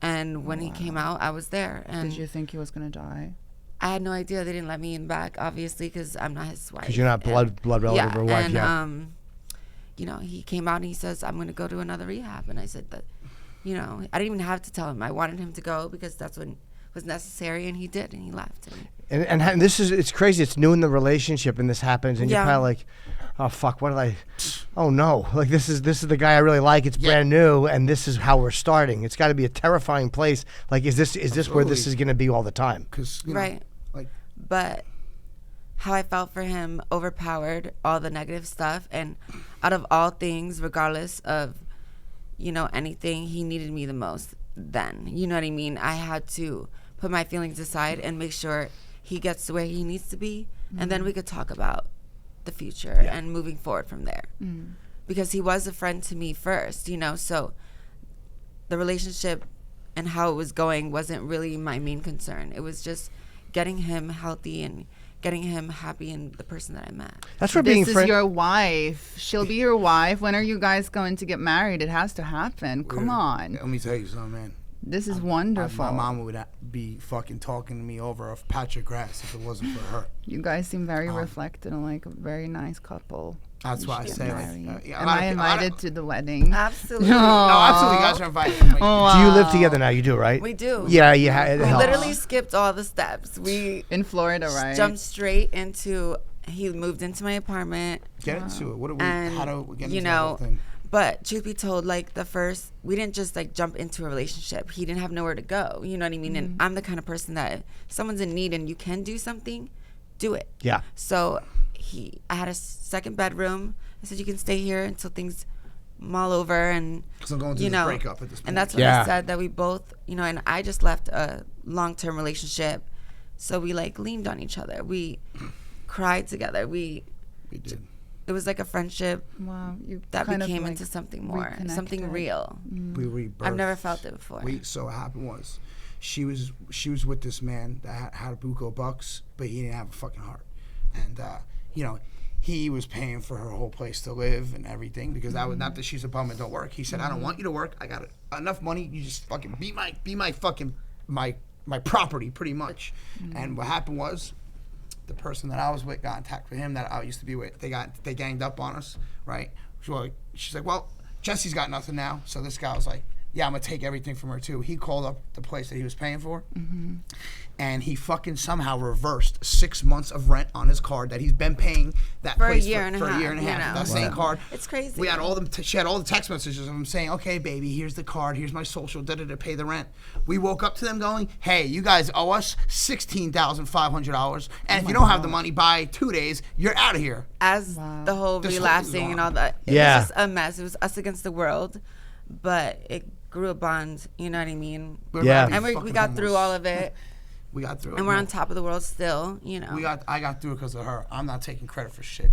Speaker 4: and when he came out, I was there. And
Speaker 3: Did you think he was going to die?
Speaker 4: I had no idea. They didn't let me in back, obviously, because I'm not his wife.
Speaker 1: Because you're not blood relative or wife.
Speaker 4: You know, he came out and he says, "I'm going to go to another rehab," and I said that. You know, I didn't even have to tell him. I wanted him to go because that's what was necessary, and he did, and he left.
Speaker 1: And this is, it's crazy. It's new in the relationship, and this happens, and you're
Speaker 4: Yeah.
Speaker 1: kind of like, oh fuck, what did I? Oh no, like this is the guy I really like. It's brand new, and this is how we're starting. It's got to be a terrifying place. Like, is this where this is going to be all the time?
Speaker 2: Cause, you know,
Speaker 4: Right.
Speaker 2: like,
Speaker 4: But how I felt for him overpowered all the negative stuff, and out of all things, regardless of, you know, anything, he needed me the most then. You know what I mean? I had to put my feelings aside and make sure he gets to where he needs to be, and then we could talk about the future and moving forward from there. Because he was a friend to me first, you know, so the relationship and how it was going wasn't really my main concern. It was just getting him healthy and getting him happy in the person that I met.
Speaker 1: That's where being
Speaker 3: This is
Speaker 1: friend.
Speaker 3: your wife. She'll be your wife. When are you guys going to get married? It has to happen. Come on.
Speaker 2: let me tell you something, man.
Speaker 3: This is wonderful.
Speaker 2: My mom would be fucking talking to me over a patch of grass if it wasn't for her.
Speaker 3: You guys seem very reflected and like a very nice couple.
Speaker 2: That's
Speaker 3: You
Speaker 2: why I
Speaker 3: should
Speaker 2: say,
Speaker 3: get
Speaker 2: like,
Speaker 3: married.
Speaker 2: yeah, a
Speaker 3: Am
Speaker 2: lot
Speaker 3: I
Speaker 2: of- a lot of-
Speaker 3: invited to the wedding?
Speaker 4: Absolutely.
Speaker 2: No, absolutely, you guys are invited. Like,
Speaker 1: Do you live together now? You do, right?
Speaker 4: We do.
Speaker 1: Yeah, yeah. It
Speaker 4: We
Speaker 1: helps.
Speaker 4: literally skipped all the steps. We
Speaker 3: In Florida, right?
Speaker 4: jumped straight into, he moved into my apartment.
Speaker 2: Get into it. What do we?
Speaker 4: And,
Speaker 2: How do we get into
Speaker 4: you
Speaker 2: the whole
Speaker 4: know,
Speaker 2: thing?
Speaker 4: but truth be told, like we didn't just like jump into a relationship. He didn't have nowhere to go. You know what I mean? And I'm the kind of person that if someone's in need and you can do something, do it.
Speaker 1: Yeah.
Speaker 4: So I had a second bedroom. I said, you can stay here until things mull over, and
Speaker 2: 'Cause I'm going through
Speaker 4: you
Speaker 2: this
Speaker 4: know,
Speaker 2: breakup at this point.
Speaker 4: and that's what
Speaker 1: Yeah.
Speaker 4: I said, that we both, you know, and I just left a long-term relationship, so we like leaned on each other. We cried together.
Speaker 2: We did.
Speaker 4: It was like a friendship
Speaker 3: Wow, you
Speaker 4: that
Speaker 3: kind of,
Speaker 4: became
Speaker 3: like,
Speaker 4: into something more, something
Speaker 3: reconnected.
Speaker 4: real.
Speaker 2: We rebirthed.
Speaker 4: I've never felt it before.
Speaker 2: So what happened was, she was with this man that had a buco bucks, but he didn't have a fucking heart, and you know, he was paying for her whole place to live and everything because that was not that she's a bum and don't work. He said, I don't want you to work. I got enough money. You just fucking be my fucking my property pretty much. And what happened was the person that I was with got in contact with him that I used to be with. They ganged up on us, right? She's like, well, Jesse's got nothing now. So this guy was like, yeah, I'm gonna take everything from her too. He called up the place that he was paying for, and he fucking somehow reversed 6 months of rent on his card that he's been paying that
Speaker 4: For
Speaker 2: place
Speaker 4: a year and a
Speaker 2: for a
Speaker 4: half,
Speaker 2: year and a
Speaker 4: you
Speaker 2: half.
Speaker 4: know.
Speaker 2: That same card.
Speaker 4: It's crazy.
Speaker 2: We had all them. She had all the text messages of him saying, "Okay, baby, here's the card. Here's my social. To pay the rent." We woke up to them going, "Hey, you guys owe us $16,500, and if you don't have the money by 2 days, you're out of here."
Speaker 4: As the whole
Speaker 2: This whole thing
Speaker 4: relapsing
Speaker 2: was
Speaker 4: and
Speaker 2: on.
Speaker 4: all that. It
Speaker 1: Yeah.
Speaker 4: was just a mess. It was us against the world, but it grew a bond. You know what I mean?
Speaker 2: We're
Speaker 1: Yeah.
Speaker 2: about to be
Speaker 4: And we
Speaker 2: fucking
Speaker 4: got through
Speaker 2: homeless.
Speaker 4: all of it,
Speaker 2: We got through it.
Speaker 4: and we're
Speaker 2: No.
Speaker 4: on top of the world still. You know.
Speaker 2: I got through it because of her. I'm not taking credit for shit.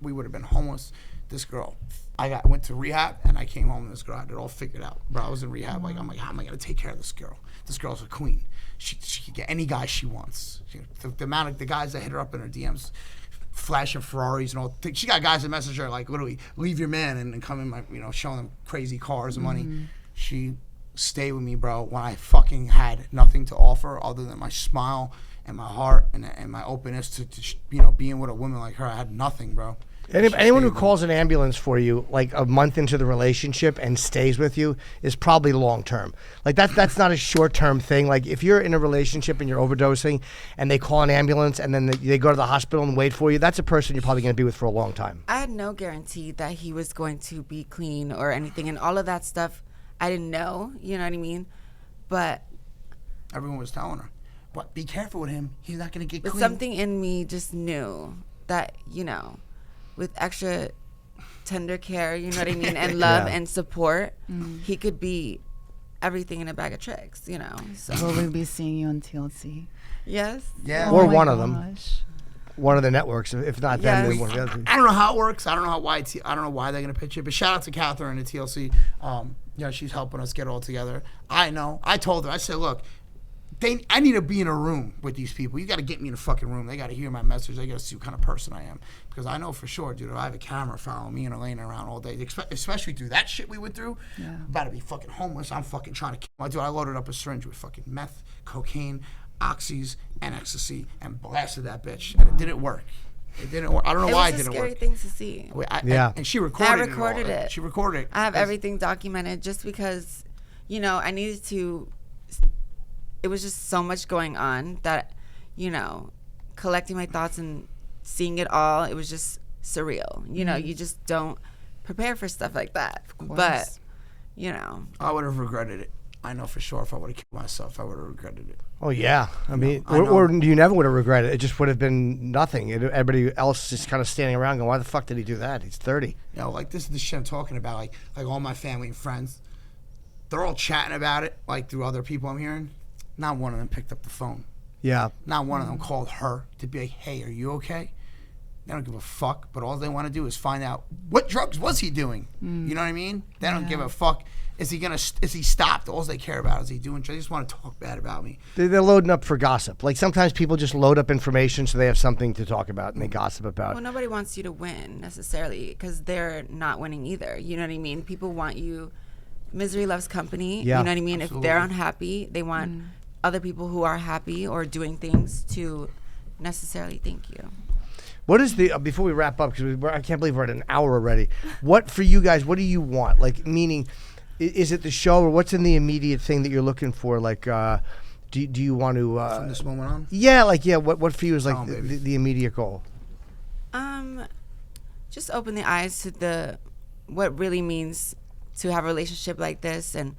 Speaker 2: We would have been homeless. This girl, went to rehab and I came home and this girl had it all figured out. Bro, I was in rehab. I'm like, how am I gonna take care of this girl? This girl's a queen. She can get any guy she wants. The amount of the guys that hit her up in her DMs, flashing Ferraris and all. She got guys that message her like literally, leave your man and come in showing them crazy cars and money. She stayed with me, bro, when I fucking had nothing to offer other than my smile and my heart and my openness to being with a woman like her. I had nothing, bro.
Speaker 1: Anyone who calls an ambulance for you like a month into the relationship and stays with you is probably long term. Like that's not a short term thing. Like if you're in a relationship and you're overdosing and they call an ambulance and then they go to the hospital and wait for you, that's a person you're probably going to be with for a long time.
Speaker 4: I had no guarantee that he was going to be clean or anything, and all of that stuff I didn't know. You know what I mean? But
Speaker 2: Everyone was telling her, "But be careful with him. He's not gonna get clean."
Speaker 4: something in me just knew that with extra tender care, you know what I mean, and love
Speaker 1: Yeah.
Speaker 4: and support, he could be everything in a bag of tricks, So
Speaker 3: Will we be seeing you on TLC?
Speaker 4: yes,
Speaker 2: Yeah.
Speaker 1: Or
Speaker 3: Oh my
Speaker 1: one of them.
Speaker 3: gosh.
Speaker 1: One of the networks, if not them,
Speaker 4: Yes.
Speaker 1: then one of the other.
Speaker 2: I don't know how it works. I don't know I don't know why they're gonna pitch it. But shout out to Catherine at TLC. She's helping us get all together. I know. I told her. I said, look, I need to be in a room with these people. You got to get me in a fucking room. They got to hear my message. They got to see what kind of person I am. Because I know for sure, dude, if I have a camera following me and Elena around all day, especially through that shit we went through, I'm about to be fucking homeless. I'm fucking trying to kill my dude. I loaded up a syringe with fucking meth, cocaine, oxys, and ecstasy and blasted that bitch. And it didn't work. It didn't work. I don't know why it
Speaker 4: was a
Speaker 2: didn't
Speaker 4: scary
Speaker 2: work.
Speaker 4: thing to see.
Speaker 1: Yeah.
Speaker 2: And she recorded it.
Speaker 4: I recorded
Speaker 2: all.
Speaker 4: it.
Speaker 2: She recorded it.
Speaker 4: I have everything documented just because, I needed to. It was just so much going on that, collecting my thoughts and seeing it all, it was just surreal. You just don't prepare for stuff like that. But,
Speaker 2: I would have regretted it. I know for sure if I would have killed myself, I would have regretted it.
Speaker 1: Oh yeah, I mean,
Speaker 2: I know.
Speaker 1: or you never would have regretted it. It just would have been nothing. Everybody else just kind of standing around going, "Why the fuck did he do that? He's 30."
Speaker 2: Like this is the shit I'm talking about. Like all my family and friends, they're all chatting about it. Like through other people I'm hearing, not one of them picked up the phone.
Speaker 1: Yeah,
Speaker 2: Not one of them called her to be like, "Hey, are you okay?" They don't give a fuck. But all they want to do is find out what drugs was he doing. You know what I mean? They don't give a fuck. Is he stopped? All they care about is he doing. They just want to talk bad about me.
Speaker 1: they're loading up for gossip. Like sometimes people just load up information so they have something to talk about and they gossip about.
Speaker 4: Well, nobody wants you to win necessarily because they're not winning either. You know what I mean? People want you. Misery loves company.
Speaker 1: Yeah.
Speaker 4: You know what I mean?
Speaker 2: Absolutely.
Speaker 4: If they're unhappy, they want other people who are happy or doing things to necessarily thank you.
Speaker 1: What is the before we wrap up because I can't believe we're at an hour already. What for you guys? What do you want? Like meaning. Is it the show or what's in the immediate thing that you're looking for? Like, do you want to?
Speaker 2: From this moment on,
Speaker 1: What for you is like
Speaker 2: Oh, baby.
Speaker 1: the immediate goal?
Speaker 4: Just open the eyes to what really means to have a relationship like this and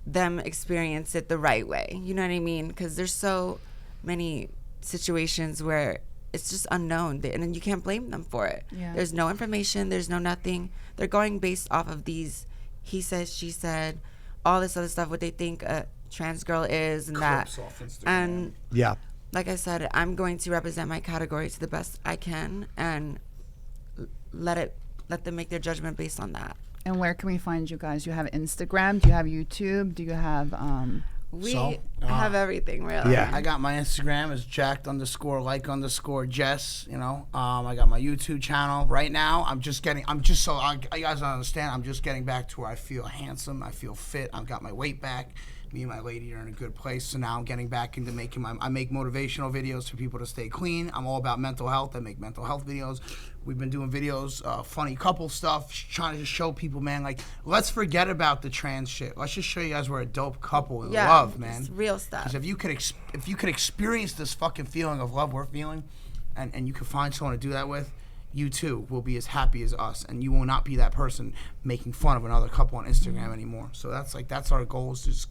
Speaker 4: them experience it the right way. You know what I mean? Because there's so many situations where it's just unknown and then you can't blame them for it.
Speaker 3: Yeah.
Speaker 4: There's no information. There's no nothing. They're going based off of these he said, she said, all this other stuff, what they think a trans girl is and
Speaker 2: Clips
Speaker 4: that.
Speaker 2: off Instagram.
Speaker 4: And
Speaker 1: Yeah.
Speaker 4: like I said, I'm going to represent my category to the best I can and let them make their judgment based on that.
Speaker 3: And where can we find you guys? You have Instagram? Do you have YouTube? Do you have
Speaker 4: We
Speaker 2: So,
Speaker 4: have everything, really.
Speaker 1: Yeah.
Speaker 2: I got my Instagram is jacked_like_Jess. You know, I got my YouTube channel. Right now, you guys don't understand. I'm just getting back to where I feel handsome. I feel fit. I've got my weight back. Me and my lady are in a good place. So now I'm getting back into I make motivational videos for people to stay clean. I'm all about mental health. I make mental health videos. We've been doing videos, funny couple stuff, trying to just show people, man, like, let's forget about the trans shit. Let's just show you guys we're a dope couple in love, man.
Speaker 4: It's real stuff.
Speaker 2: Because if you could experience this fucking feeling of love we're feeling, and you could find someone to do that with, you too will be as happy as us, and you will not be that person making fun of another couple on Instagram anymore. So that's our goal, is to just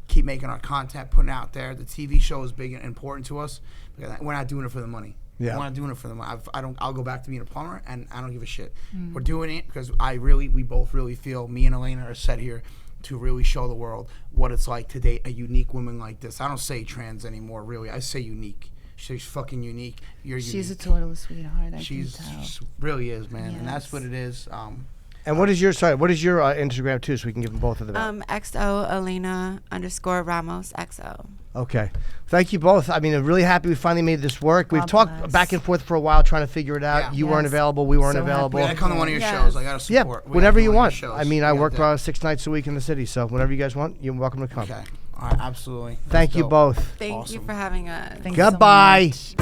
Speaker 2: keep making our content, putting it out there. The TV show is big and important to us. Because we're not doing it for the money.
Speaker 1: Yeah.
Speaker 2: We're not doing it for the money. I'll go back to being a plumber, and I don't give a shit. We're doing it because we both really feel, me and Elena are set here to really show the world what it's like to date a unique woman like this. I don't say trans anymore, really. I say unique. She's fucking unique. You're unique.
Speaker 3: She's a total sweetheart.
Speaker 2: She
Speaker 3: tell.
Speaker 2: really is, man, and that's
Speaker 3: Yes.
Speaker 2: what it is.
Speaker 1: And what is your Instagram too, so we can give them both of them out?
Speaker 4: XO Elena_Ramos XO.
Speaker 1: Okay. Thank you both. I mean, I'm really happy we finally made this work. We've
Speaker 3: God
Speaker 1: talked
Speaker 3: bless.
Speaker 1: back and forth for a while trying to figure it out.
Speaker 2: Yeah.
Speaker 1: You weren't
Speaker 3: Yes.
Speaker 1: available. We weren't
Speaker 3: So
Speaker 1: available.
Speaker 2: We gotta come to one of your
Speaker 4: Yes.
Speaker 2: shows. I gotta
Speaker 1: Yeah,
Speaker 2: support. We
Speaker 1: whenever
Speaker 2: gotta
Speaker 1: you
Speaker 2: come to one
Speaker 1: want.
Speaker 2: of your shows.
Speaker 1: I mean, I
Speaker 2: We
Speaker 1: work
Speaker 2: got
Speaker 1: 6 nights a week in the city, so whenever you guys want, you're welcome to come.
Speaker 2: that. Okay. All right. Absolutely.
Speaker 1: Thank
Speaker 2: That's
Speaker 1: you
Speaker 2: dope.
Speaker 1: both.
Speaker 4: Thank you
Speaker 2: Awesome.
Speaker 4: for having us.
Speaker 3: Thank you so
Speaker 1: Goodbye.
Speaker 3: much.